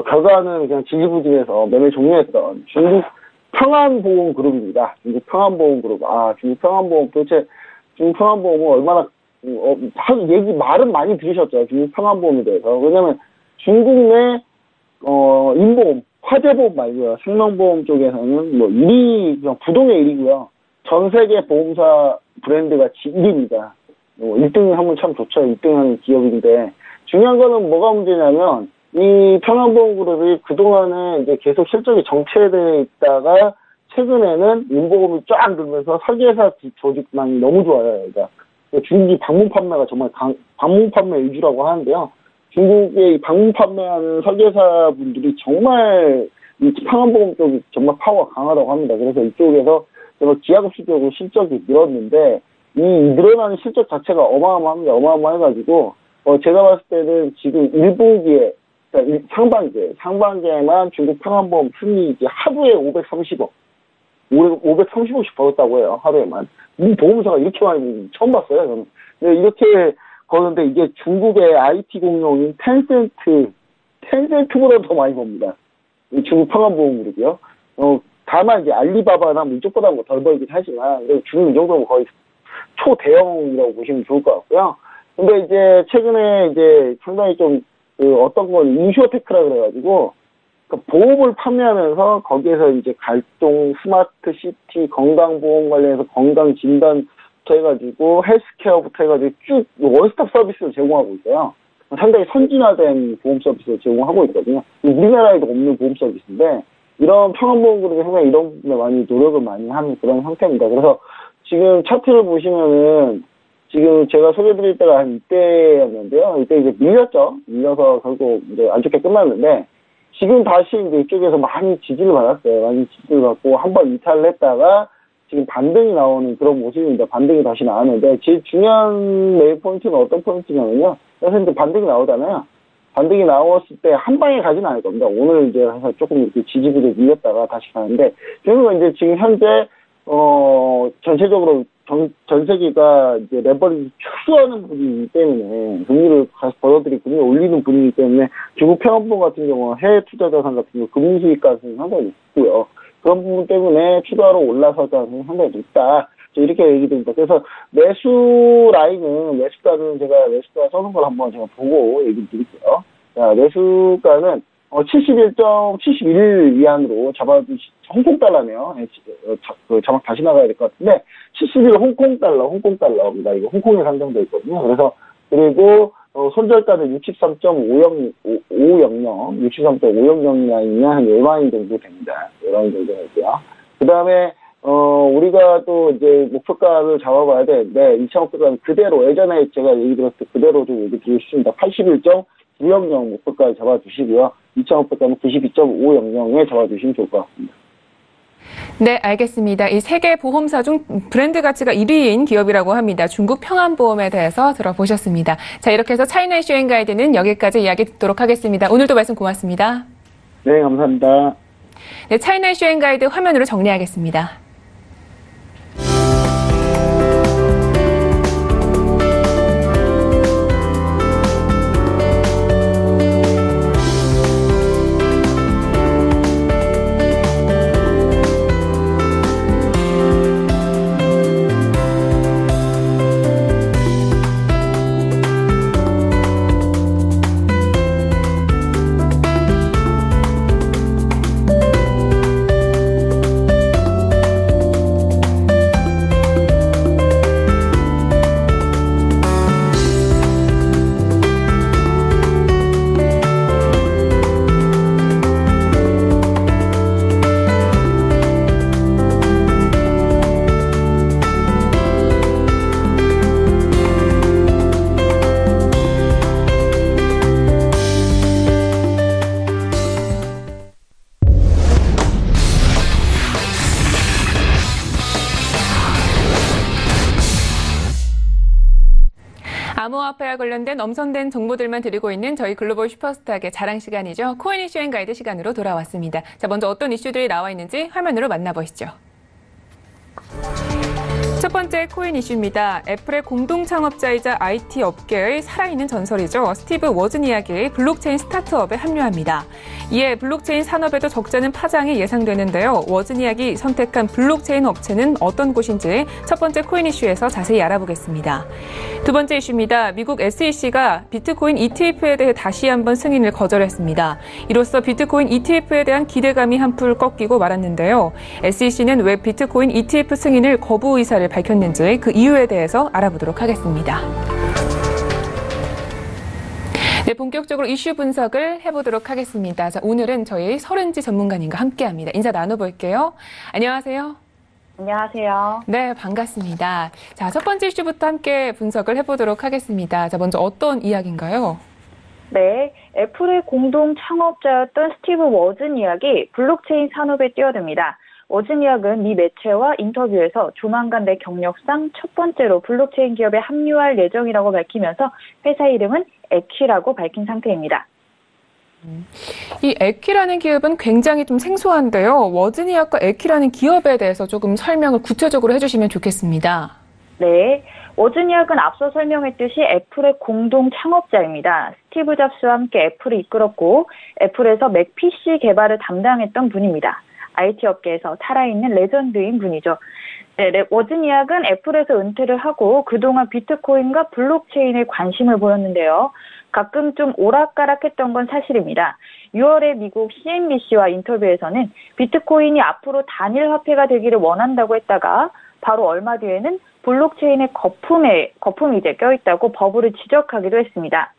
결과는 그냥 지지부진해서 매매 종료했던 중국 평안보험그룹입니다. 중국 평안보험그룹. 중국 평안보험, 도대체 중국 평안보험은 얼마나 말은 많이 들으셨죠. 중국 평안보험에 대해서. 왜냐면 중국 내, 인보험, 화재보험 말고요. 생명보험 쪽에서는 1위, 그냥 부동의 1위고요. 전 세계 보험사 브랜드 가치 1위입니다. 1등 하면 참 좋죠. 1등 하는 기업인데. 중요한 거는 뭐가 문제냐면, 이 평안보험그룹이 그동안에 이제 계속 실적이 정체되어 있다가, 최근에는 인보험이 쫙 늘면서 설계사 조직망이 너무 좋아요. 그러니까 중국이 방문 판매가 정말 방문 판매 위주라고 하는데요. 중국의 방문 판매하는 설계사 분들이 정말 이 평안보험 쪽이 정말 파워가 강하다고 합니다. 그래서 이쪽에서 정말 기하급수적으로 실적이 늘었는데, 이 늘어나는 실적 자체가 어마어마합니다. 어마어마해가지고 제가 봤을 때는 지금 1분기에, 그러니까 상반기에만 중국 평안보험 순이익이 하루에 530억. 530억씩 벌었다고 해요, 하루에만. 이 보험사가 이렇게 많이 처음 봤어요, 저는. 근데 이렇게 거는데 이게 중국의 IT 공룡인 텐센트보다 더 많이 법니다. 이 중국 평안보험그룹이요. 다만 이제 알리바바나 이쪽보다 덜 벌긴 하지만, 중국 이 정도면 거의 초대형이라고 보시면 좋을 것 같고요. 근데 이제 최근에 이제 상당히 좀, 어떤 건 인슈어테크라 그래가지고, 보험을 판매하면서 거기에서 이제 갈동, 스마트 시티, 건강보험 관련해서 건강진단부터 해가지고 헬스케어부터 해가지고 쭉 원스톱 서비스를 제공하고 있어요. 상당히 선진화된 보험 서비스를 제공하고 있거든요. 우리나라에도 없는 보험 서비스인데, 이런 평안보험그룹이 상당히 이런 부분에 많이 노력을 많이 하는 그런 상태입니다. 그래서 지금 차트를 보시면은 지금 제가 소개드릴 때가 한 이때였는데요. 이때 이제 밀려서 결국 이제 안 좋게 끝났는데, 지금 다시 이제 이쪽에서 많이 지지를 받았어요. 많이 지지를 받고 한번 이탈을 했다가 지금 반등이 나오는 그런 모습입니다. 반등이 다시 나왔는데, 제일 중요한 매일 포인트는 어떤 포인트냐면요. 그래서 이제 반등이 나오잖아요. 반등이 나왔을 때 한 방에 가지는 않을 겁니다. 오늘 이제 해서 조금 이렇게 지지부를 밀렸다가 다시 가는데, 결국은 이제 지금 현재, 전체적으로 전 세계가 이제 레버리지 축소하는 분위기 때문에, 금리를 다시 벌어들이 금리 올리는 분위기 때문에, 중국 평안보험 같은 경우 해외 투자 자산 같은 경우 금리 수익 가능성이 상당히 있고요. 그런 부분 때문에 추가로 올라설 가능성이 상당히 높다. 이렇게 얘기됩니다. 그래서 매수 라인은, 매수가는 제가 매수가 써놓은 걸 한번 제가 보고 얘기 드릴게요. 자, 매수가는 71 위안으로 홍콩달러네요. 자막 다시 나가야 될 것 같은데, 71 홍콩달러입니다. 이거 홍콩에 상장되어 있거든요. 그래서, 그리고, 손절가는 63.500 라인이면 한 10라인 정도 됩니다. 10라인 정도 되고요. 그 다음에, 우리가 또 이제 목표가를 잡아봐야 되는데, 2,500원 그대로, 예전에 제가 얘기 들었을 때 그대로 좀 얘기 드리겠습니다. 81.900 목표가를 잡아주시고요. 2,500가면 92.500에 잡아주시면 좋을 것 같습니다. 네, 알겠습니다. 이 세계 보험사 중 브랜드 가치가 1위인 기업이라고 합니다. 중국 평안보험에 대해서 들어보셨습니다. 자, 이렇게 해서 차이나 이슈 앤 가이드는 여기까지 이야기 듣도록 하겠습니다. 오늘도 말씀 고맙습니다. 네, 감사합니다. 네, 차이나 이슈 앤 가이드 화면으로 정리하겠습니다. 암호화폐와 관련된 엄선된 정보들만 드리고 있는 저희 글로벌 슈퍼스타의 자랑 시간이죠. 코인 이슈 앤 가이드 시간으로 돌아왔습니다. 자, 먼저 어떤 이슈들이 나와 있는지 화면으로 만나보시죠. 첫 번째 코인 이슈입니다. 애플의 공동 창업자이자 IT 업계의 살아있는 전설이죠. 스티브 워즈니악이 블록체인 스타트업에 합류합니다. 이에 블록체인 산업에도 적잖은 파장이 예상되는데요. 워즈니악이 선택한 블록체인 업체는 어떤 곳인지 첫 번째 코인 이슈에서 자세히 알아보겠습니다. 두 번째 이슈입니다. 미국 SEC가 비트코인 ETF에 대해 다시 한번 승인을 거절했습니다. 이로써 비트코인 ETF에 대한 기대감이 한풀 꺾이고 말았는데요. SEC는 왜 비트코인 ETF 승인을 거부 의사를 밝혔는지 그 이유에 대해서 알아보도록 하겠습니다. 네, 본격적으로 이슈 분석을 해보도록 하겠습니다. 자, 오늘은 저희 서른지 전문가님과 함께합니다. 인사 나눠볼게요. 안녕하세요. 안녕하세요. 네, 반갑습니다. 자, 첫 번째 이슈부터 함께 분석을 해보도록 하겠습니다. 자, 먼저 어떤 이야기인가요? 네, 애플의 공동 창업자였던 스티브 워즈니악이 블록체인 산업에 뛰어듭니다. 워즈니악은 미 매체와 인터뷰에서 조만간 내 경력상 첫 번째로 블록체인 기업에 합류할 예정이라고 밝히면서 회사 이름은 에퀴라고 밝힌 상태입니다. 이 에퀴라는 기업은 굉장히 좀 생소한데요. 워즈니악과 에퀴라는 기업에 대해서 조금 설명을 구체적으로 해주시면 좋겠습니다. 네, 워즈니악은 앞서 설명했듯이 애플의 공동 창업자입니다. 스티브 잡스와 함께 애플을 이끌었고 애플에서 맥 PC 개발을 담당했던 분입니다. IT 업계에서 살아있는 레전드인 분이죠. 네, 워즈니악은 애플에서 은퇴를 하고 그동안 비트코인과 블록체인에 관심을 보였는데요. 가끔 좀 오락가락했던 건 사실입니다. 6월에 미국 CNBC와 인터뷰에서는 비트코인이 앞으로 단일 화폐가 되기를 원한다고 했다가 바로 얼마 뒤에는 블록체인의 거품이 이제 껴있다고 버블을 지적하기도 했습니다.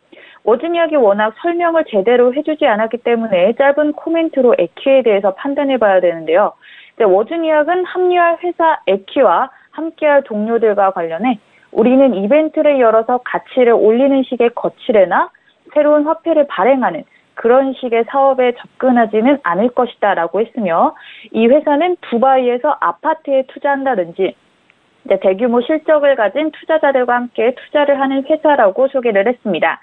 워즈니악이 워낙 설명을 제대로 해주지 않았기 때문에 짧은 코멘트로 에퀴에 대해서 판단해봐야 되는데요. 워즈니악은 합류할 회사 에퀴와 함께할 동료들과 관련해 우리는 이벤트를 열어서 가치를 올리는 식의 거치레나 새로운 화폐를 발행하는 그런 식의 사업에 접근하지는 않을 것이다 라고 했으며 이 회사는 두바이에서 아파트에 투자한다든지 대규모 실적을 가진 투자자들과 함께 투자를 하는 회사라고 소개를 했습니다.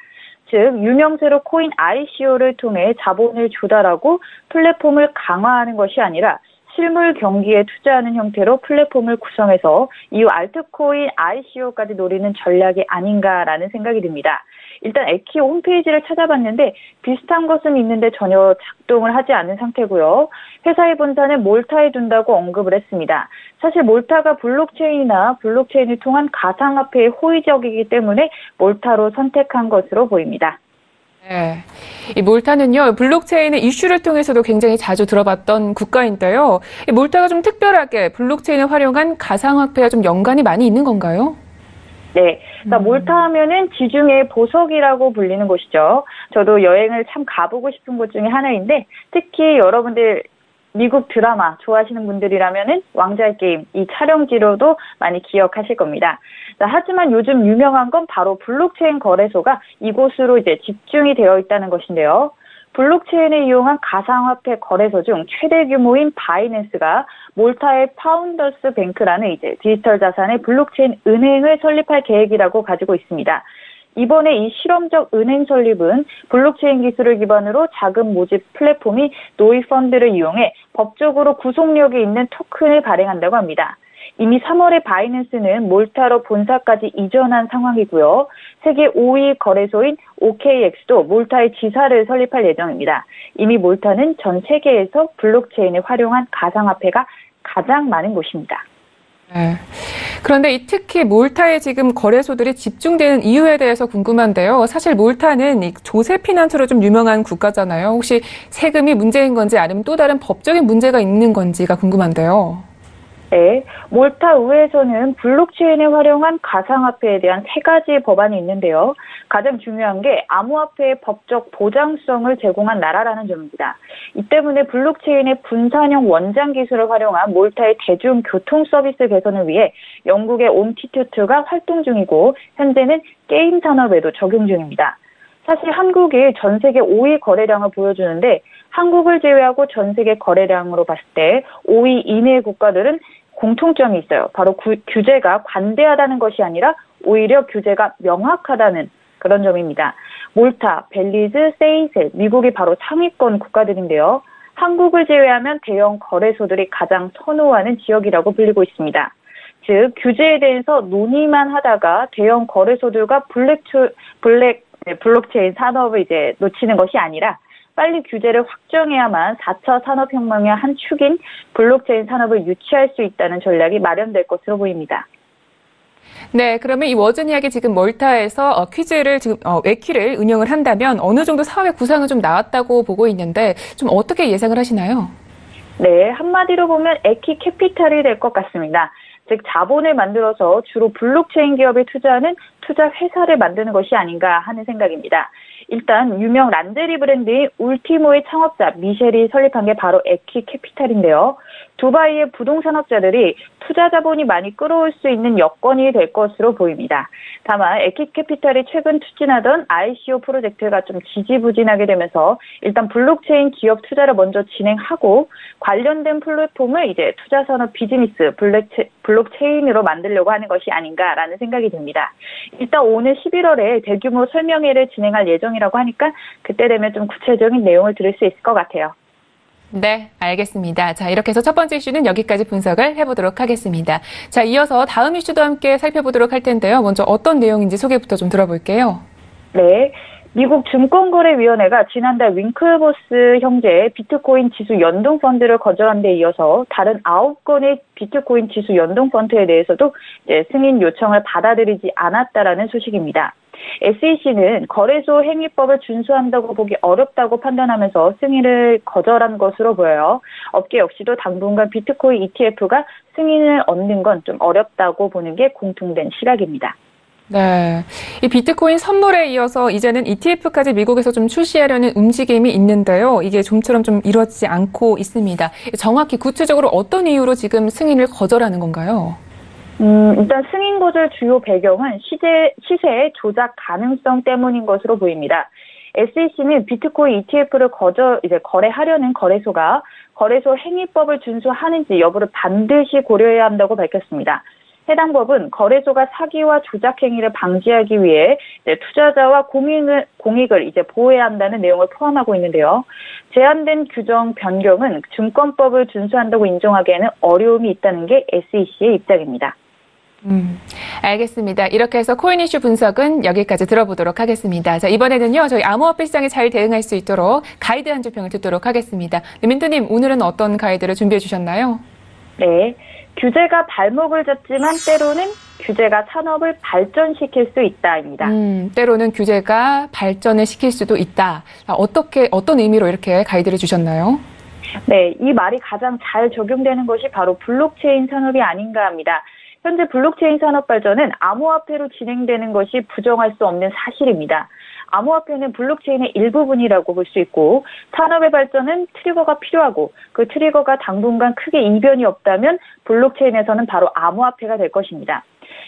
즉 유명세로 코인 ICO를 통해 자본을 조달하고 플랫폼을 강화하는 것이 아니라 실물 경기에 투자하는 형태로 플랫폼을 구성해서 이후 알트코인 ICO까지 노리는 전략이 아닌가라는 생각이 듭니다. 일단 에퀴 홈페이지를 찾아봤는데 비슷한 것은 있는데 전혀 작동을 하지 않은 상태고요. 회사의 본사는 몰타에 둔다고 언급을 했습니다. 사실 몰타가 블록체인이나 블록체인을 통한 가상화폐에 호의적이기 때문에 몰타로 선택한 것으로 보입니다. 네. 이 몰타는요, 블록체인의 이슈를 통해서도 굉장히 자주 들어봤던 국가인데요. 이 몰타가 좀 특별하게 블록체인을 활용한 가상화폐와 좀 연관이 많이 있는 건가요? 네. 그러니까 몰타 하면은 지중해 보석이라고 불리는 곳이죠. 저도 여행을 참 가보고 싶은 곳 중에 하나인데, 특히 여러분들 미국 드라마 좋아하시는 분들이라면은 왕좌의 게임, 이 촬영지로도 많이 기억하실 겁니다. 하지만 요즘 유명한 건 바로 블록체인 거래소가 이곳으로 이제 집중이 되어 있다는 것인데요. 블록체인을 이용한 가상화폐 거래소 중 최대 규모인 바이낸스가 몰타의 파운더스 뱅크라는 이제 디지털 자산의 블록체인 은행을 설립할 계획이라고 가지고 있습니다. 이번에 이 실험적 은행 설립은 블록체인 기술을 기반으로 자금 모집 플랫폼이 노이 펀드를 이용해 법적으로 구속력이 있는 토큰을 발행한다고 합니다. 이미 3월에 바이낸스는 몰타로 본사까지 이전한 상황이고요. 세계 5위 거래소인 OKX도 몰타의 지사를 설립할 예정입니다. 이미 몰타는 전 세계에서 블록체인을 활용한 가상화폐가 가장 많은 곳입니다. 네. 그런데 특히 몰타에 지금 거래소들이 집중되는 이유에 대해서 궁금한데요. 사실 몰타는 이 조세 피난처로 좀 유명한 국가잖아요. 혹시 세금이 문제인 건지 아니면 또 다른 법적인 문제가 있는 건지가 궁금한데요. 네, 몰타 의회에서는 블록체인을 활용한 가상화폐에 대한 3가지 법안이 있는데요. 가장 중요한 게 암호화폐의 법적 보장성을 제공한 나라라는 점입니다. 이 때문에 블록체인의 분산형 원장 기술을 활용한 몰타의 대중교통 서비스 개선을 위해 영국의 옴티튜트가 활동 중이고 현재는 게임 산업에도 적용 중입니다. 사실 한국이 전 세계 5위 거래량을 보여주는데 한국을 제외하고 전 세계 거래량으로 봤을 때 5위 이내의 국가들은 공통점이 있어요. 바로 규제가 관대하다는 것이 아니라 오히려 규제가 명확하다는 그런 점입니다. 몰타, 벨리즈, 세이셀, 미국이 바로 상위권 국가들인데요. 한국을 제외하면 대형 거래소들이 가장 선호하는 지역이라고 불리고 있습니다. 즉 규제에 대해서 논의만 하다가 대형 거래소들과 블록체인 산업을 이제 놓치는 것이 아니라 빨리 규제를 확정해야만 4차 산업혁명의 한 축인 블록체인 산업을 유치할 수 있다는 전략이 마련될 것으로 보입니다. 네, 그러면 이 워즈니악이 지금 몰타에서 퀴즈를 지금 외퀴를 운영을 한다면 어느 정도 사회 구상은 좀 나왔다고 보고 있는데 좀 어떻게 예상을 하시나요? 네, 한마디로 보면 에키 캐피탈이 될 것 같습니다. 즉 자본을 만들어서 주로 블록체인 기업에 투자하는 투자 회사를 만드는 것이 아닌가 하는 생각입니다. 일단 유명 란제리 브랜드인 울티모의 창업자 미셸이 설립한 게 바로 에키 캐피탈인데요. 두바이의 부동산업자들이 투자 자본이 많이 끌어올 수 있는 여건이 될 것으로 보입니다. 다만 에키 캐피탈이 최근 추진하던 ICO 프로젝트가 좀 지지부진하게 되면서 일단 블록체인 기업 투자를 먼저 진행하고 관련된 플랫폼을 이제 투자산업 비즈니스 블록체인으로 만들려고 하는 것이 아닌가라는 생각이 듭니다. 일단 오늘 11월에 대규모 설명회를 진행할 예정이라고 하니까 그때 되면 좀 구체적인 내용을 들을 수 있을 것 같아요. 네, 알겠습니다. 자, 이렇게 해서 첫 번째 이슈는 여기까지 분석을 해보도록 하겠습니다. 자, 이어서 다음 이슈도 함께 살펴보도록 할 텐데요. 먼저 어떤 내용인지 소개부터 좀 들어볼게요. 네. 미국 증권거래위원회가 지난달 윙클보스 형제의 비트코인 지수 연동 펀드를 거절한 데 이어서 다른 9건의 비트코인 지수 연동 펀드에 대해서도 이제 승인 요청을 받아들이지 않았다라는 소식입니다. SEC는 거래소 행위법을 준수한다고 보기 어렵다고 판단하면서 승인을 거절한 것으로 보여요. 업계 역시도 당분간 비트코인 ETF가 승인을 얻는 건 좀 어렵다고 보는 게 공통된 시각입니다. 네, 이 비트코인 선물에 이어서 이제는 ETF까지 미국에서 좀 출시하려는 움직임이 있는데요. 이게 좀처럼 좀 이루어지지 않고 있습니다. 정확히 구체적으로 어떤 이유로 지금 승인을 거절하는 건가요? 일단 승인 거절 주요 배경은 시세 조작 가능성 때문인 것으로 보입니다. SEC는 비트코인 ETF를 거래하려는 거래소가 거래소 행위법을 준수하는지 여부를 반드시 고려해야 한다고 밝혔습니다. 해당 법은 거래소가 사기와 조작 행위를 방지하기 위해 투자자와 공익을 보호해야 한다는 내용을 포함하고 있는데요. 제한된 규정 변경은 증권법을 준수한다고 인정하기에는 어려움이 있다는 게 SEC의 입장입니다. 알겠습니다. 이렇게 해서 코인 이슈 분석은 여기까지 들어보도록 하겠습니다. 자, 이번에는요, 저희 암호화폐 시장에 잘 대응할 수 있도록 가이드 한 줄평을 듣도록 하겠습니다. 네, 민트님, 오늘은 어떤 가이드를 준비해 주셨나요? 네. 규제가 발목을 잡지만 때로는 규제가 산업을 발전시킬 수 있다입니다. 때로는 규제가 발전을 시킬 수도 있다. 어떤 의미로 이렇게 가이드를 주셨나요? 네, 이 말이 가장 잘 적용되는 것이 바로 블록체인 산업이 아닌가 합니다. 현재 블록체인 산업 발전은 암호화폐로 진행되는 것이 부정할 수 없는 사실입니다. 암호화폐는 블록체인의 일부분이라고 볼 수 있고 산업의 발전은 트리거가 필요하고 그 트리거가 당분간 크게 이변이 없다면 블록체인에서는 바로 암호화폐가 될 것입니다.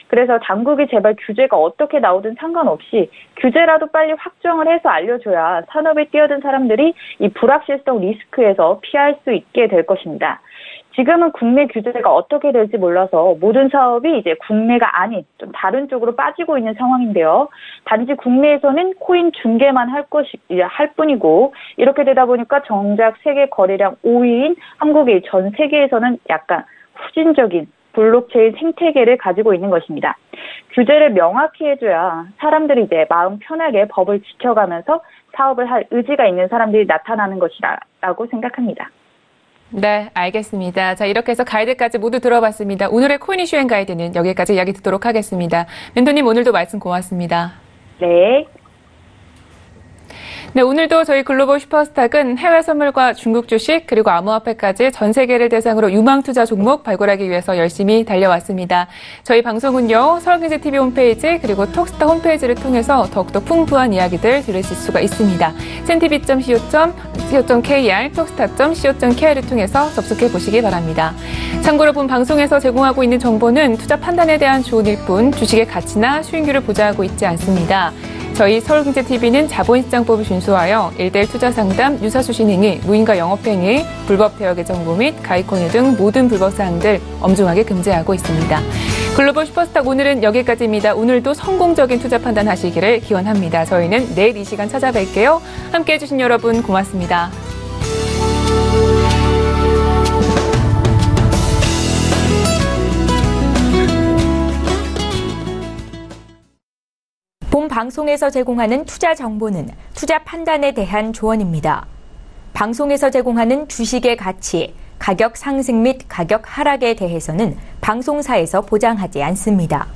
그래서 당국이 제발 규제가 어떻게 나오든 상관없이 규제라도 빨리 확정을 해서 알려줘야 산업에 뛰어든 사람들이 이 불확실성 리스크에서 피할 수 있게 될 것입니다. 지금은 국내 규제가 어떻게 될지 몰라서 모든 사업이 이제 국내가 아닌 좀 다른 쪽으로 빠지고 있는 상황인데요. 단지 국내에서는 코인 중개만 할 뿐이고 이렇게 되다 보니까 정작 세계 거래량 5위인 한국이 전 세계에서는 약간 후진적인 블록체인 생태계를 가지고 있는 것입니다. 규제를 명확히 해줘야 사람들이 이제 마음 편하게 법을 지켜가면서 사업을 할 의지가 있는 사람들이 나타나는 것이라고 생각합니다. 네, 알겠습니다. 자, 이렇게 해서 가이드까지 모두 들어봤습니다. 오늘의 코인 이슈 앤 가이드는 여기까지 이야기 듣도록 하겠습니다. 멘토님, 오늘도 말씀 고맙습니다. 네. 네, 오늘도 저희 글로벌 슈퍼스탁은 해외 선물과 중국 주식 그리고 암호화폐까지 전 세계를 대상으로 유망 투자 종목 발굴하기 위해서 열심히 달려왔습니다. 저희 방송은요, 서울경제TV 홈페이지 그리고 톡스타 홈페이지를 통해서 더욱더 풍부한 이야기들 들으실 수가 있습니다. cntv.co.kr, 톡스타.co.kr을 통해서 접속해 보시기 바랍니다. 참고로 본 방송에서 제공하고 있는 정보는 투자 판단에 대한 조언일 뿐 주식의 가치나 수익률을 보장하고 있지 않습니다. 저희 서울경제TV는 자본시장법을 준수하여 1:1 투자 상담, 유사수 신행위, 무인가 영업행위, 불법 대여 계정보 및 가입권유 등 모든 불법 사항들 엄중하게 금지하고 있습니다. 글로벌 슈퍼스탁 오늘은 여기까지입니다. 오늘도 성공적인 투자 판단하시기를 기원합니다. 저희는 내일 이 시간 찾아뵐게요. 함께해 주신 여러분 고맙습니다. 본 방송에서 제공하는 투자 정보는 투자 판단에 대한 조언입니다. 방송에서 제공하는 주식의 가치, 가격 상승 및 가격 하락에 대해서는 방송사에서 보장하지 않습니다.